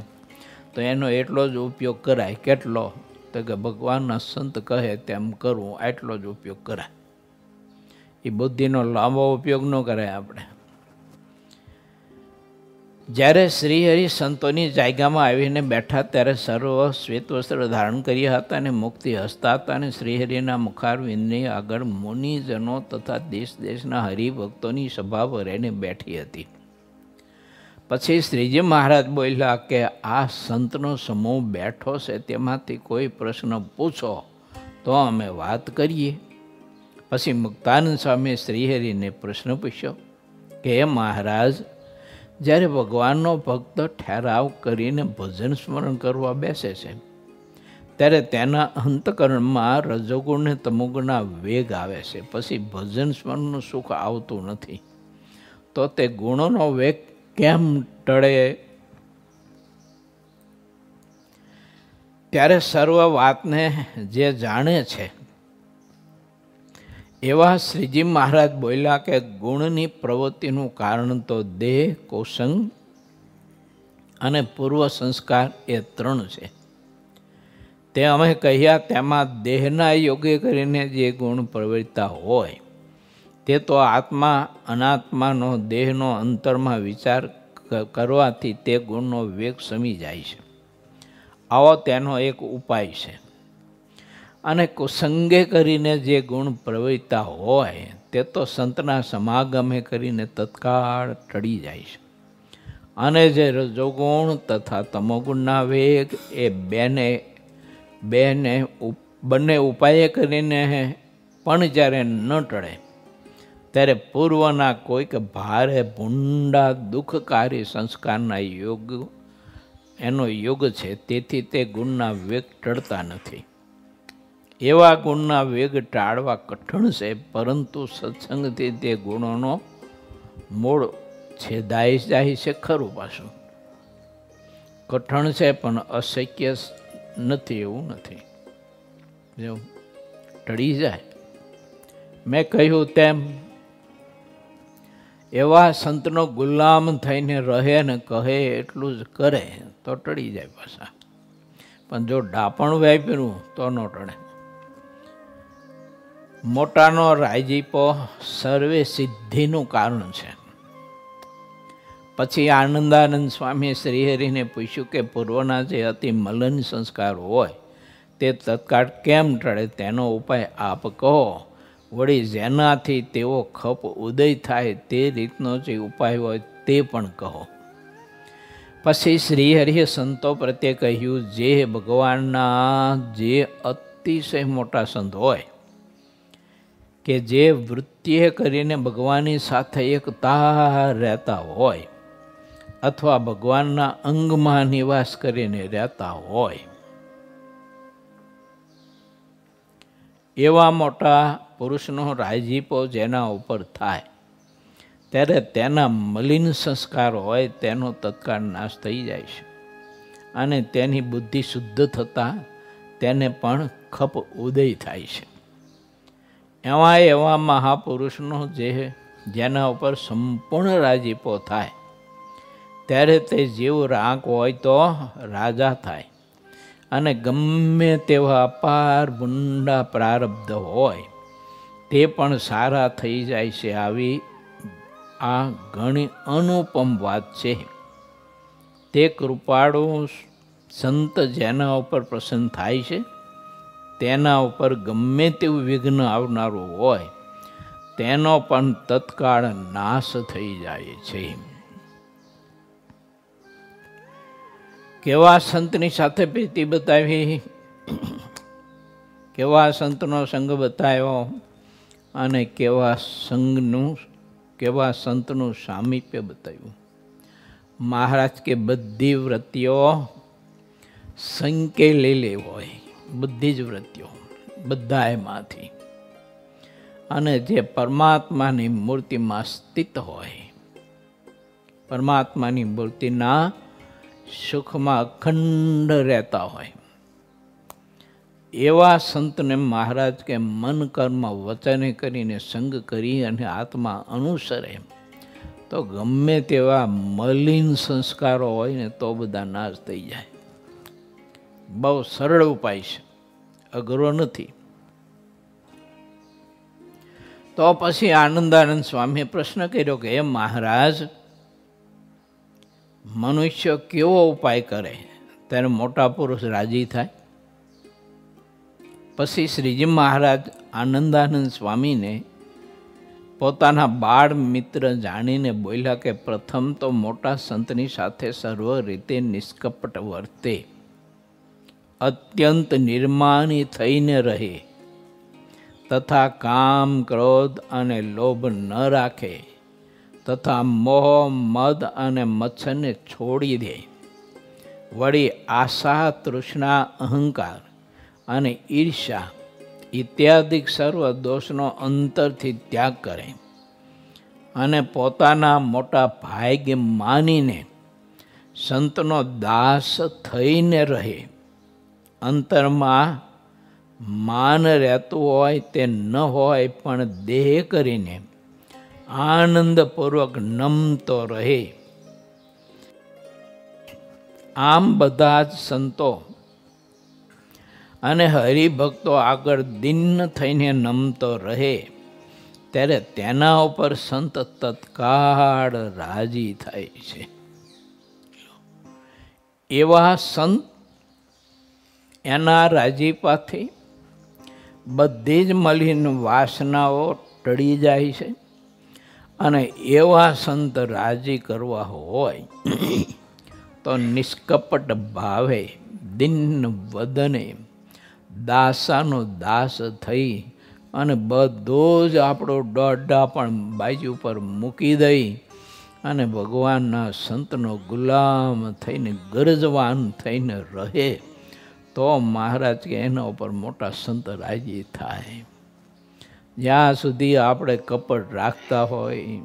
તો એનો એટલો જ ઉપયોગ કરાય. કેટલો? તો કે ભગવાનના સંત કહે તેમ કરવું, આટલો જ ઉપયોગ કરાય. એ બુદ્ધિનો લાંબો ઉપયોગ ન કરાય આપણે. જ્યારે શ્રીહરિ સંતોની જાયગામાં આવીને બેઠા ત્યારે સર્વ શ્વેત વસ્ત્ર ધારણ કર્યા હતા અને મુક્તિ હસતા હતા, અને શ્રીહરિના મુખારવિંદની આગળ મુનિજનો તથા દેશ દેશના હરિભક્તોની સભા ભરીને બેઠી હતી. પછી શ્રીજી મહારાજ બોલ્યા કે આ સંતનો સમૂહ બેઠો છે, તેમાંથી કોઈ પ્રશ્ન પૂછો તો અમે વાત કરીએ. પછી મુક્તાનંદ સ્વામી શ્રીહરિને પ્રશ્ન પૂછ્યો કે હે મહારાજ, જ્યારે ભગવાનનો ભક્ત ઠેરાવ કરીને ભજન સ્મરણ કરવા બેસે છે ત્યારે તેના અંતકરણમાં રજોગુણ ને તમોગુણના વેગ આવે છે. પછી ભજન સ્મરણનું સુખ આવતું નથી, તો તે ગુણોનો વેગ કેમ ટળે? ત્યારે સર્વ વાતને જે જાણે છે એવા શ્રીજી મહારાજ બોલ્યા કે ગુણની પ્રવૃત્તિનું કારણ તો દેહ, કોસંગ અને પૂર્વ સંસ્કાર એ 3 છે. તે અમે કહ્યા તેમાં દેહના યોગે કરીને જે ગુણ પ્રવર્તતા હોય તે તો આત્મા અનાત્માનો દેહનો અંતરમાં વિચાર કરવાથી તે ગુણનો વેગ સમી જાય છે. આવો તેનો એક ઉપાય છે. અને કુસંગે કરીને જે ગુણ પ્રવર્તતા હોય તે તો સંતના સમાગમે કરીને તત્કાળ ટળી જાય છે. અને જે રજોગુણ તથા તમોગુણના વેગ એ બંને ઉપાય કરીને પણ જ્યારે ન ટળે ત્યારે પૂર્વના કોઈક ભારે ભૂંડા દુઃખકારી સંસ્કારના એનો યોગ છે. તેથી તે ગુણના વેગ ટળતા નથી. એવા ગુણના વેગ ટાળવા કઠણ છે, પરંતુ સત્સંગથી તે ગુણોનો મૂળ છેદાઈ જાય છે. ખરું પાછું કઠણ છે પણ અશક્ય નથી એવું નથી, જો ટળી જાય. મેં કહ્યું તેમ એવા સંતનો ગુલામ થઈને રહે ને કહે એટલું જ કરે તો ટળી જાય પાછા. પણ જો ડાપણ વાપર્યું તો ન ટળે. મોટાનો રાજીપો સર્વે સિદ્ધિનું કારણ છે. પછી આનંદાનંદ સ્વામીએ શ્રીહરિને પૂછ્યું કે પૂર્વના જે અતિ મલન સંસ્કાર હોય તે તત્કાળ કેમ ટળે, તેનો ઉપાય આપ કહો. વળી જેનાથી તેઓ ખપ ઉદય થાય તે રીતનો જે ઉપાય હોય તે પણ કહો. પછી શ્રીહરિએ સંતો પ્રત્યે કહ્યું, જે ભગવાનના જે અતિશય મોટા સંત હોય કે જે વૃત્તિએ કરીને ભગવાનની સાથે એકતા રહેતા હોય અથવા ભગવાનના અંગમાં નિવાસ કરીને રહેતા હોય, એવા મોટા પુરુષનો રાજીપો જેના ઉપર થાય ત્યારે તેના મલિન સંસ્કાર હોય તેનો તત્કાળ નાશ થઈ જાય છે. અને તેની બુદ્ધિ શુદ્ધ થતાં તેને પણ ખપ ઉદય થાય છે. એવા મહાપુરુષનો જેના ઉપર સંપૂર્ણ રાજીપો થાય ત્યારે તે જીવ રાંક હોય તો રાજા થાય. અને ગમે તેવા અપાર ભૂંડા પ્રારબ્ધ હોય તે પણ સારા થઈ જાય છે. આવી આ ઘણી અનુપમ વાત છે. તે કૃપાળુ સંત જેના ઉપર પ્રસન્ન થાય છે તેના ઉપર ગમે તેવું વિઘ્ન આવનારું હોય તેનો પણ તત્કાળ નાશ થઈ જાય છે. કેવા સંતની સાથે પ્રીતિ બતાવી, કેવા સંતનો સંગ બતાવ્યો અને કેવા સંતનું સામીપ્ય બતાવ્યું. મહારાજ કે બધી વૃત્તિઓ સંકેલેલી હોય, બધી જ વૃત્તિઓ બધા એમાંથી, અને જે પરમાત્માની મૂર્તિમાં સ્થિત હોય, પરમાત્માની મૂર્તિના સુખમાં અખંડ રહેતા હોય, એવા સંતને મહારાજ કે મન કર્મ વચને કરીને સંગ કરી અને આત્મા અનુસરે તો ગમે તેવા મલિન સંસ્કારો હોય ને તો બધા નાશ થઈ જાય. બહુ સરળ ઉપાય છે, અઘરો નથી. તો પછી આનંદાનંદ સ્વામીએ પ્રશ્ન કર્યો કે હે મહારાજ, મનુષ્ય કેવો ઉપાય કરે ત્યારે મોટા પુરુષ રાજી થાય? પછી શ્રીજી મહારાજ આનંદાનંદ સ્વામીને પોતાના બાળ મિત્ર જાણીને બોલ્યા કે પ્રથમ તો મોટા સંતની સાથે સર્વ રીતે નિષ્કપટ વર્તે, અત્યંત નિર્માની થઈને રહે, તથા કામ ક્રોધ અને લોભ ન રાખે, તથા મોહ મદ અને મત્સરને છોડી દે. વળી આશા તૃષ્ણા અહંકાર અને ઈર્ષા ઇત્યાદિક સર્વ દોષનો અંતરથી ત્યાગ કરે અને પોતાના મોટા ભાગ્ય માનીને સંતનો દાસ થઈને રહે. અંતરમાં માન રહેતું હોય તે ન હોય પણ દેહ કરીને આનંદપૂર્વક નમતો રહે. આમ બધા જ સંતો અને હરિભક્તો આગળ દિન થઈને નમતો રહે ત્યારે તેના ઉપર સંત તત્કાળ રાજી થાય છે. એવા સંત એના રાજીપાથી બધી જ મલિન વાસનાઓ ટળી જાય છે. અને એવા સંત રાજી કરવા હોય તો નિષ્કપટ ભાવે દિન વદને દાસાનો દાસ થઈ અને બધો જ આપણો દોડા પણ બાજુ પર મૂકી દઈ અને ભગવાનના સંતનો ગુલામ થઈને ગરજવાન થઈને રહે તો મહારાજ કે એના ઉપર મોટા સંત રાજી થાય. જ્યાં સુધી આપણે કપટ રાખતા હોય,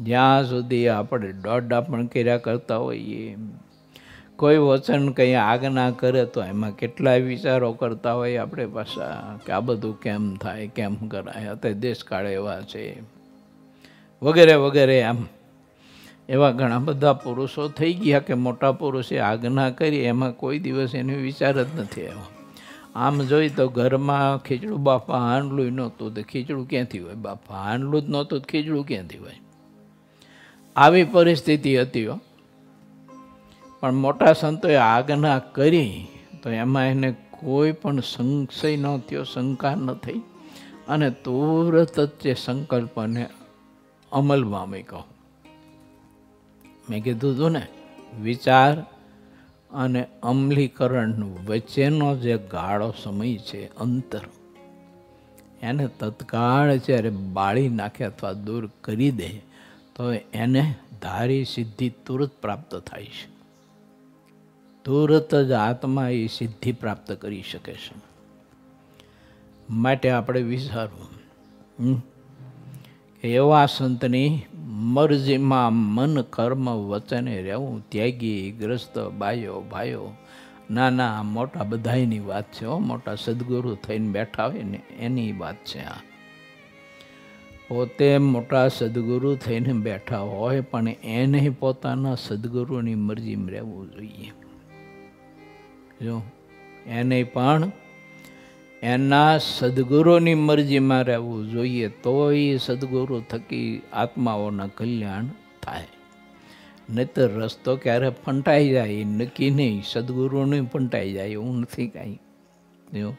જ્યાં સુધી આપણે દોડા પણ કર્યા કરતા હોઈએ, કોઈ વચન કંઈ આજ્ઞા કરે તો એમાં કેટલાય વિચારો કરતા હોય આપણે પાછા કે આ બધું કેમ થાય, કેમ કરાય, અત્યારે દેશકાળ એવા છે વગેરે વગેરે. આમ એવા ઘણા બધા પુરુષો થઈ ગયા કે મોટા પુરુષે આજ્ઞા કરી એમાં કોઈ દિવસ એનો વિચાર જ નથી આવ્યો. આમ જોઈ તો ઘરમાં ખીચડું બાપા હાંડલું નહોતું તો ખીચડું ક્યાંથી હોય? બાપા હાંડલું જ નહોતું તો ખીચડું ક્યાંથી હોય? આવી પરિસ્થિતિ હતી. પણ મોટા સંતોએ આજ્ઞા કરી તો એમાં એને કોઈ પણ સંશય ન થયો, શંકા ન થઈ અને તુરત જ તે સંકલ્પને અમલમાં મૂક્યો. મેં કીધું હતું ને, વિચાર અને અમલીકરણ વચ્ચેનો જે ગાળો સમય છે, અંતર, એને તત્કાળ જ્યારે બાળી નાખે અથવા દૂર કરી દે તો એને ધારી સિદ્ધિ તુરત પ્રાપ્ત થાય છે. તુરત જ આત્મા એ સિદ્ધિ પ્રાપ્ત કરી શકે છે. માટે આપણે વિચારવું કે એવા સંતની મરજીમાં મન કર્મ વચને રહેવું, ત્યાગી ગ્રસ્ત બાયો ભાઈઓ, નાના મોટા બધાની વાત છે. મોટા સદગુરુ થઈને બેઠા હોય ને એની વાત છે. આ પોતે મોટા સદગુરુ થઈને બેઠા હોય પણ એને પોતાના સદગુરુની મરજીમાં રહેવું જોઈએ. જો એને પણ એના સદગુરુની મરજીમાં રહેવું જોઈએ તો એ સદગુરુ થકી આત્માઓના કલ્યાણ થાય. નહીંતર રસ્તો ક્યારે ફંટાઈ જાય નક્કી નહીં. સદગુરુને ફંટાઈ જાય એવું નથી કાંઈ. જો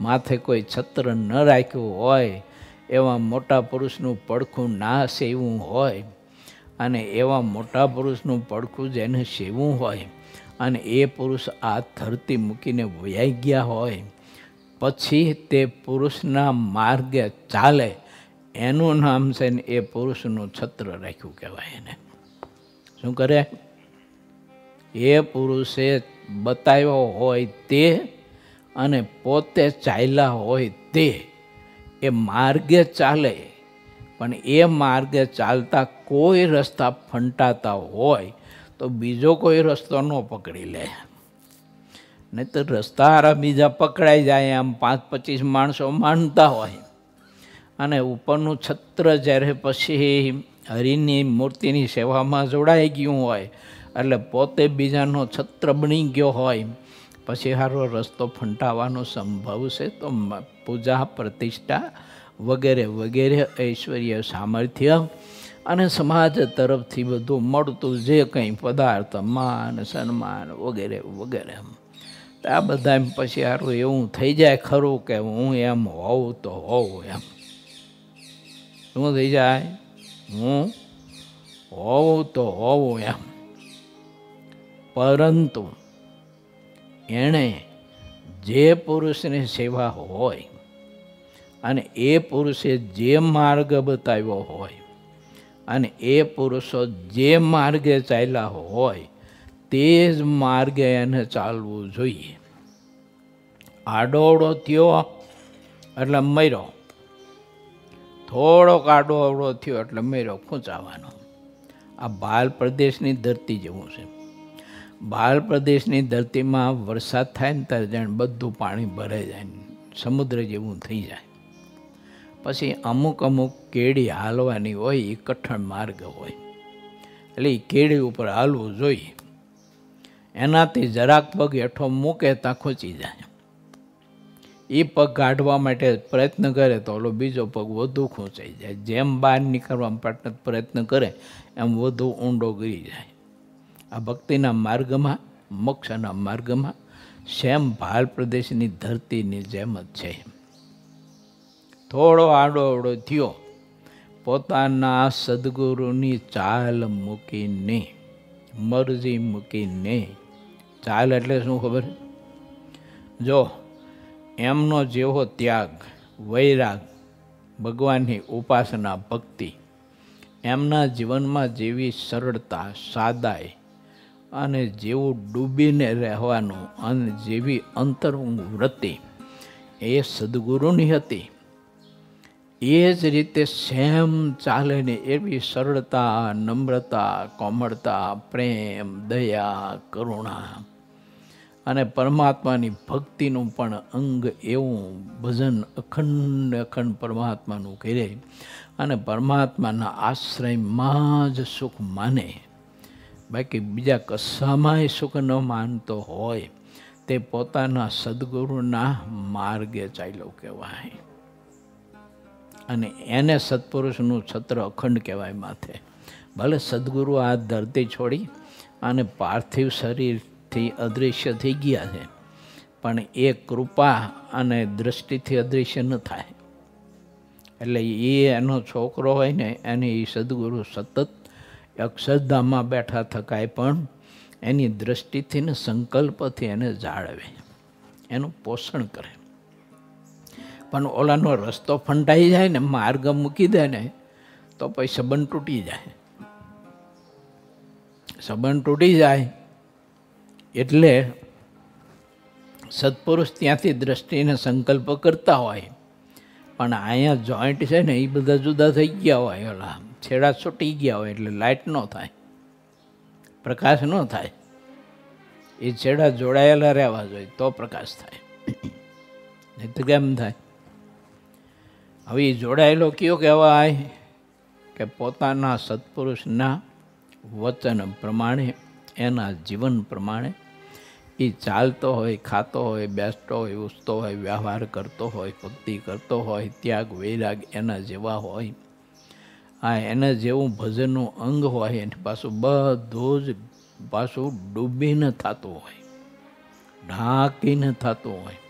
માથે કોઈ છત્ર ન રાખ્યું હોય, એવા મોટા પુરુષનું પડખું ના સેવું હોય અને એવા મોટા પુરુષનું પડખું જેને સેવું હોય અને એ પુરુષ આ ધરતી મૂકીને વયા ગયા હોય પછી તે પુરુષના માર્ગે ચાલે એનું નામ છે ને એ પુરુષનું છત્ર રાખ્યું કહેવાય. એને શું કરે? એ પુરુષે બતાવ્યો હોય તે અને પોતે ચાલ્યા હોય તે, એ માર્ગે ચાલે પણ એ માર્ગે ચાલતા કોઈ રસ્તા ફંટાતા હોય તો બીજો કોઈ રસ્તો ન પકડી લે. નહીં તો રસ્તા બીજા પકડાઈ જાય. આમ 5-25 માણસો માનતા હોય અને ઉપરનું છત્ર જ્યારે પછી હરિની મૂર્તિની સેવામાં જોડાઈ ગયું હોય એટલે પોતે બીજાનો છત્ર બની ગયો હોય પછી સારો રસ્તો ફંટાવાનો સંભવ છે. તો પૂજા પ્રતિષ્ઠા વગેરે વગેરે ઐશ્વર્ય સામર્થ્ય અને સમાજ તરફથી બધું મળતું જે કંઈ પદાર્થ, માન સન્માન વગેરે વગેરે, આ બધા પછી સારું એવું થઈ જાય ખરું કે હું એમ હોઉં તો હોઉં. એમ શું થઈ જાય? હું હોઉં તો હોઉં એમ. પરંતુ એણે જે પુરુષની સેવા હોય અને એ પુરુષે જે માર્ગ બતાવ્યો હોય અને એ પુરુષો જે માર્ગે ચાલ્યા હોય તે જ માર્ગે એને ચાલવું જોઈએ. આડોઅવળો થયો એટલે મર્યો, થોડોક આડોઅવળો થયો એટલે મર્યો, ખૂંચાવાનો. આ ભાલ પ્રદેશની ધરતી જેવું છે. ભાલ પ્રદેશની ધરતીમાં વરસાદ થાય ને ત્યારે જાણે બધું પાણી ભરાઈ જાય. સમુદ્ર જેવું થઈ જાય. પછી અમુક કેડી હાલવાની હોય, એ કઠણ માર્ગ હોય, એટલે એ કેડી ઉપર હાલવું જોઈએ. એનાથી જરાક પગ હેઠો મૂકે ત્યાં ખૂંચી જાય. એ પગ કાઢવા માટે પ્રયત્ન કરે તો ઓલો બીજો પગ વધુ ખૂંચાઈ જાય. જેમ બહાર નીકળવા પ્રયત્ન કરે એમ વધુ ઊંડો ગરી જાય. આ ભક્તિના માર્ગમાં, મોક્ષના માર્ગમાં સેમ ભાલ પ્રદેશની ધરતીની જેમ જ છે. થોડો આડોઅવડો થયો, પોતાના સદગુરુની ચાલ મૂકીને, મરજી મૂકીને. ચાલ એટલે શું ખબર? જો એમનો જેવો ત્યાગ, વૈરાગ, ભગવાનની ઉપાસના, ભક્તિ, એમના જીવનમાં જેવી સરળતા, સાદાઈ અને જેવું ડૂબીને રહેવાનું અને જેવી અંતરંગ વૃત્તિ એ સદગુરુની હતી, એ જ રીતે સેમ ચાલે ને એવી સરળતા, નમ્રતા, કોમળતા, પ્રેમ, દયા, કરુણા અને પરમાત્માની ભક્તિનું પણ અંગ એવું ભજન અખંડ પરમાત્માનું કરે અને પરમાત્માના આશ્રયમાં જ સુખ માને. બાકી બીજા કશામાંય સુખ ન માનતો હોય તે પોતાના સદગુરુના માર્ગે ચાલ્યો કહેવાય. અને એને સત્પુરુષનું છત્ર અખંડ કહેવાય માથે. ભલે સદગુરુ આ ધરતી છોડી અને પાર્થિવ શરીરથી અદૃશ્ય થઈ ગયા છે, પણ એ કૃપા અને દૃષ્ટિથી અદૃશ્ય ન થાય. એટલે એ એનો છોકરો હોય ને એને એ સદગુરુ સતત અક્ષરધામમાં બેઠા થકાય પણ એની દૃષ્ટિથી ને સંકલ્પથી એને જાળવે, એનું પોષણ કરે. પણ ઓલાનો રસ્તો ફંટાઈ જાય ને, માર્ગ મૂકી દે ને, તો પછી સંબંધ તૂટી જાય. સંબંધ તૂટી જાય એટલે સત્પુરુષ ત્યાંથી દ્રષ્ટિને સંકલ્પ કરતા હોય, પણ અહીંયા જોઈન્ટ છે ને એ બધા જુદા થઈ ગયા હોય, ઓલા છેડા છૂટી ગયા હોય, એટલે લાઇટ ન થાય, પ્રકાશ ન થાય. એ છેડા જોડાયેલા રહેવા જોઈએ તો પ્રકાશ થાય, નહીં તો કેમ થાય? હવે એ જોડાયેલો કયો કહેવાય? કે પોતાના સત્પુરુષના વચન પ્રમાણે, એના જીવન પ્રમાણે એ ચાલતો હોય, ખાતો હોય, બેસતો હોય, ઉઠતો હોય, વ્યવહાર કરતો હોય, ભક્તિ કરતો હોય, ત્યાગ વૈરાગ એના જેવા હોય. હા, એના જેવું ભજનનું અંગ હોય, એને પાછું બધું જ પાછું ડૂબીને થતું હોય, ઢાંકીને થતું હોય.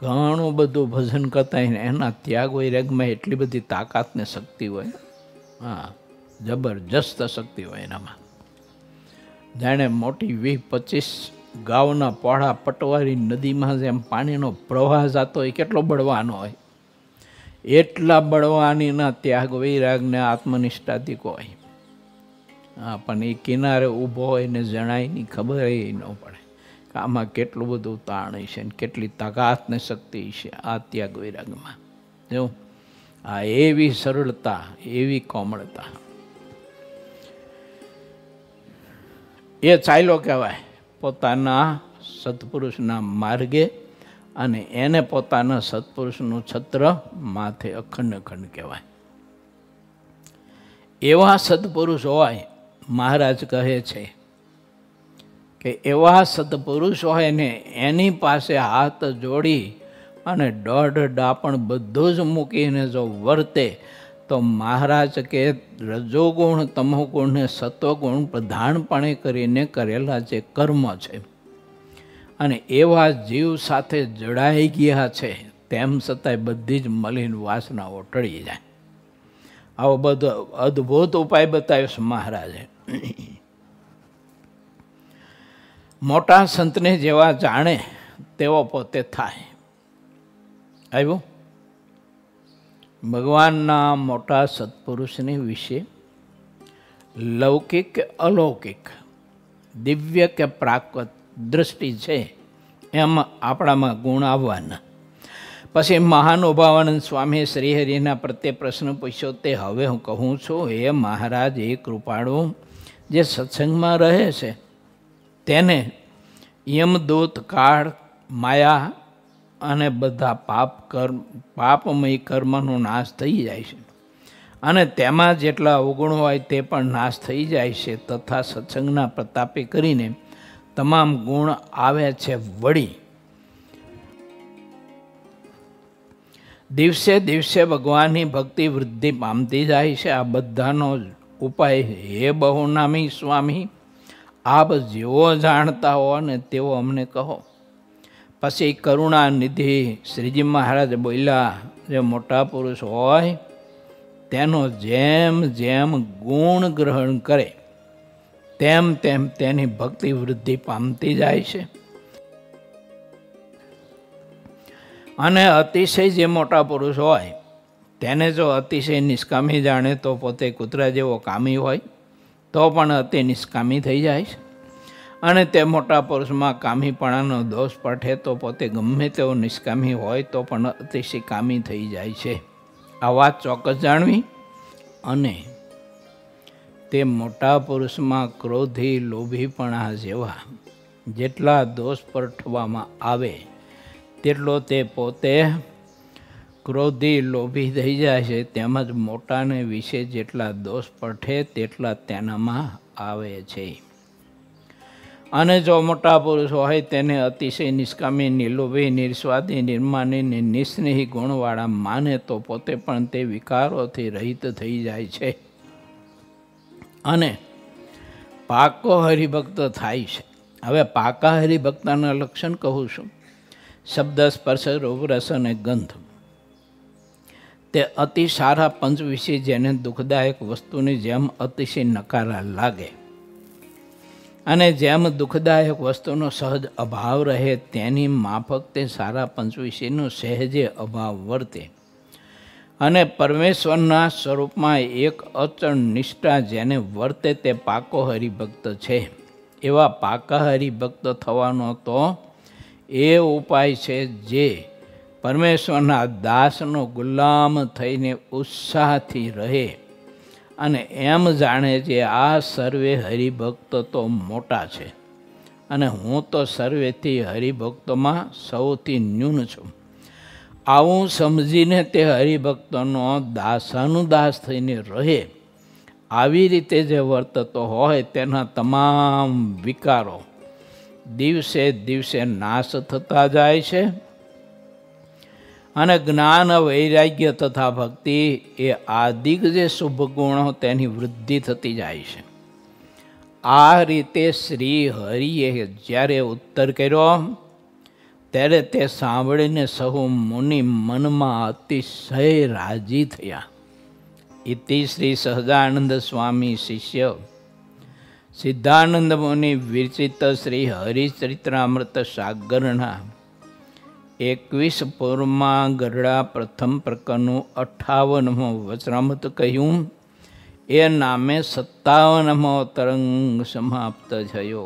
ઘણું બધું ભજન કરતા એના ત્યાગ વૈરાગમાં એટલી બધી તાકાત ને શક્તિ હોય. હા, જબરજસ્ત શક્તિ હોય એનામાં. જાણે મોટી 20-25 ગાઉના પહોળા પટવારી નદીમાં જેમ પાણીનો પ્રવાહ જતો હોય, કેટલો બળવાનો હોય, એટલા બળવાનીના ત્યાગ વૈરાગને આત્મનિષ્ઠાથી હોય. હા, પણ એ કિનારે ઊભો હોય ને જણાય ની ખબર ન પડે કે આમાં કેટલું બધું તાણ છે ને કેટલી તાકાત ને શક્તિ છે આ ત્યાગ વૈરાગમાં. જો આ એવી સરળતા, એવી કોમળતા, એ ચાલ્યો કહેવાય પોતાના સત્પુરુષના માર્ગે, અને એને પોતાના સત્પુરુષનું છત્ર માથે અખંડ કહેવાય. એવા સત્પુરુષ હોય, મહારાજ કહે છે કે એવા સત્પુરુષ હોય ને એની પાસે હાથ જોડી અને દોઢ ડાપણ બધું જ મૂકીને જો વર્તે તો મહારાજ કે રજોગુણ, તમોગુણ ને સત્વગુણ પ્રધાનપણે કરીને કરેલા જે કર્મ છે અને એવા જીવ સાથે જડાઈ ગયા છે, તેમ છતાંય બધી જ મલિન વાસનાઓ ટળી જાય. આવો બધો અદ્ભુત ઉપાય બતાવ્યો છે મહારાજે. મોટા સંતને જેવા જાણે તેવો પોતે થાય. આવ્યું? ભગવાનના મોટા સત્પુરુષની વિશે લૌકિક કે અલૌકિક, દિવ્ય કે પ્રાકૃત દૃષ્ટિ છે એમ આપણામાં ગુણ આવવાના. પછી મહાનુભાવાનંદ સ્વામી શ્રીહરિના પ્રત્યે પ્રશ્ન પૂછ્યો, તે હવે હું કહું છું, હે મહારાજ, એ કૃપાળુ જે સત્સંગમાં રહે છે તેને યમદૂત, કાળ, માયા અને બધા પાપમય કર્મનો નાશ થઈ જાય છે અને તેમાં જેટલા અવગુણ હોય તે પણ નાશ થઈ જાય છે. તથા સત્સંગના પ્રતાપે કરીને તમામ ગુણ આવે છે વળી. દિવસે દિવસે ભગવાનની ભક્તિ વૃદ્ધિ પામતી જાય છે. આ બધાનો ઉપાય હે બહુનામી સ્વામી આપ જેવો જાણતા હો ને તેવો અમને કહો. પછી કરુણા નિધિ શ્રીજી મહારાજ બોલ્યા, જે મોટા પુરુષ હોય તેનો જેમ જેમ ગુણ ગ્રહણ કરે તેમ તેમ તેની ભક્તિ વૃદ્ધિ પામતી જાય છે. અને અતિશય જે મોટા પુરુષ હોય તેને જો અતિશય નિષ્કામી જાણે તો પોતે કૂતરા જેવો કામી હોય તો પણ અતિ નિષ્કામી થઈ જાય છે. અને તે મોટા પુરુષમાં કામીપણાનો દોષ પઠે તો પોતે ગમે તેવો નિષ્કામી હોય તો પણ અતિશય કામી થઈ જાય છે. આ વાત ચોક્કસ જાણવી. અને તે મોટા પુરુષમાં ક્રોધી લોભીપણા જેવા જેટલા દોષ પરઠવામાં આવે તેટલો તે પોતે ક્રોધી લોભી થઈ જાય છે. તેમજ મોટાને વિશે જેટલા દોષ પઠે તેટલા તેનામાં આવે છે. અને જો મોટા પુરુષ હોય તેને અતિશય નિષ્કામી, નિર્લોભી, નિસ્વાદી, નિર્માની ને નિસ્નેહી ગુણવાળા માને તો પોતે પણ તે વિકારોથી રહિત થઈ જાય છે અને પાકો હરિભક્ત થાય છે. હવે પાકા હરિભક્તના લક્ષણ કહું છું. શબ્દ, સ્પર્શ, રૂપ, રસ અને ગંધ તે અતિ સારા પંચ વિશે જેને દુઃખદાયક વસ્તુની જેમ અતિશય નકારા લાગે અને જેમ દુઃખદાયક વસ્તુનો સહજ અભાવ રહે તેની માફક તે સારા પંચ વિશેનો સહેજે અભાવ વર્તે. અને પરમેશ્વરના સ્વરૂપમાં એક અચળ નિષ્ઠા જેને વર્તે તે પાકો હરિભક્ત છે. એવા પાકા હરિભક્ત થવાનો તો એ ઉપાય છે જે પરમેશ્વરના દાસનો ગુલામ થઈને ઉત્સાહથી રહે અને એમ જાણે છે આ સર્વે હરિભક્ત તો મોટા છે અને હું તો સર્વેથી હરિભક્તોમાં સૌથી ન્યૂન છું. આવું સમજીને તે હરિભક્તનો દાસાનુદાસ થઈને રહે. આવી રીતે જે વર્તતો હોય તેના તમામ વિકારો દિવસે દિવસે નાશ થતા જાય છે અને જ્ઞાન, વૈરાગ્ય તથા ભક્તિ એ આદિક જે શુભ ગુણો તેની વૃદ્ધિ થતી જાય છે. આ રીતે શ્રી હરિએ જ્યારે ઉત્તર કર્યો ત્યારે તે સાંભળીને સહુ મુનિ મનમાં અતિશય રાજી થયા. ઇતિ શ્રી સહજાનંદ સ્વામી શિષ્ય સિદ્ધાનંદ મુનિ વિરચિત શ્રી હરિચરિત્રામૃત સાગરના 21 પૂર્વમાં ગરડા પ્રથમ પ્રકરણનું 58મું વચનામૃત કહ્યું. એ નામે 57મો તરંગ સમાપ્ત થયો.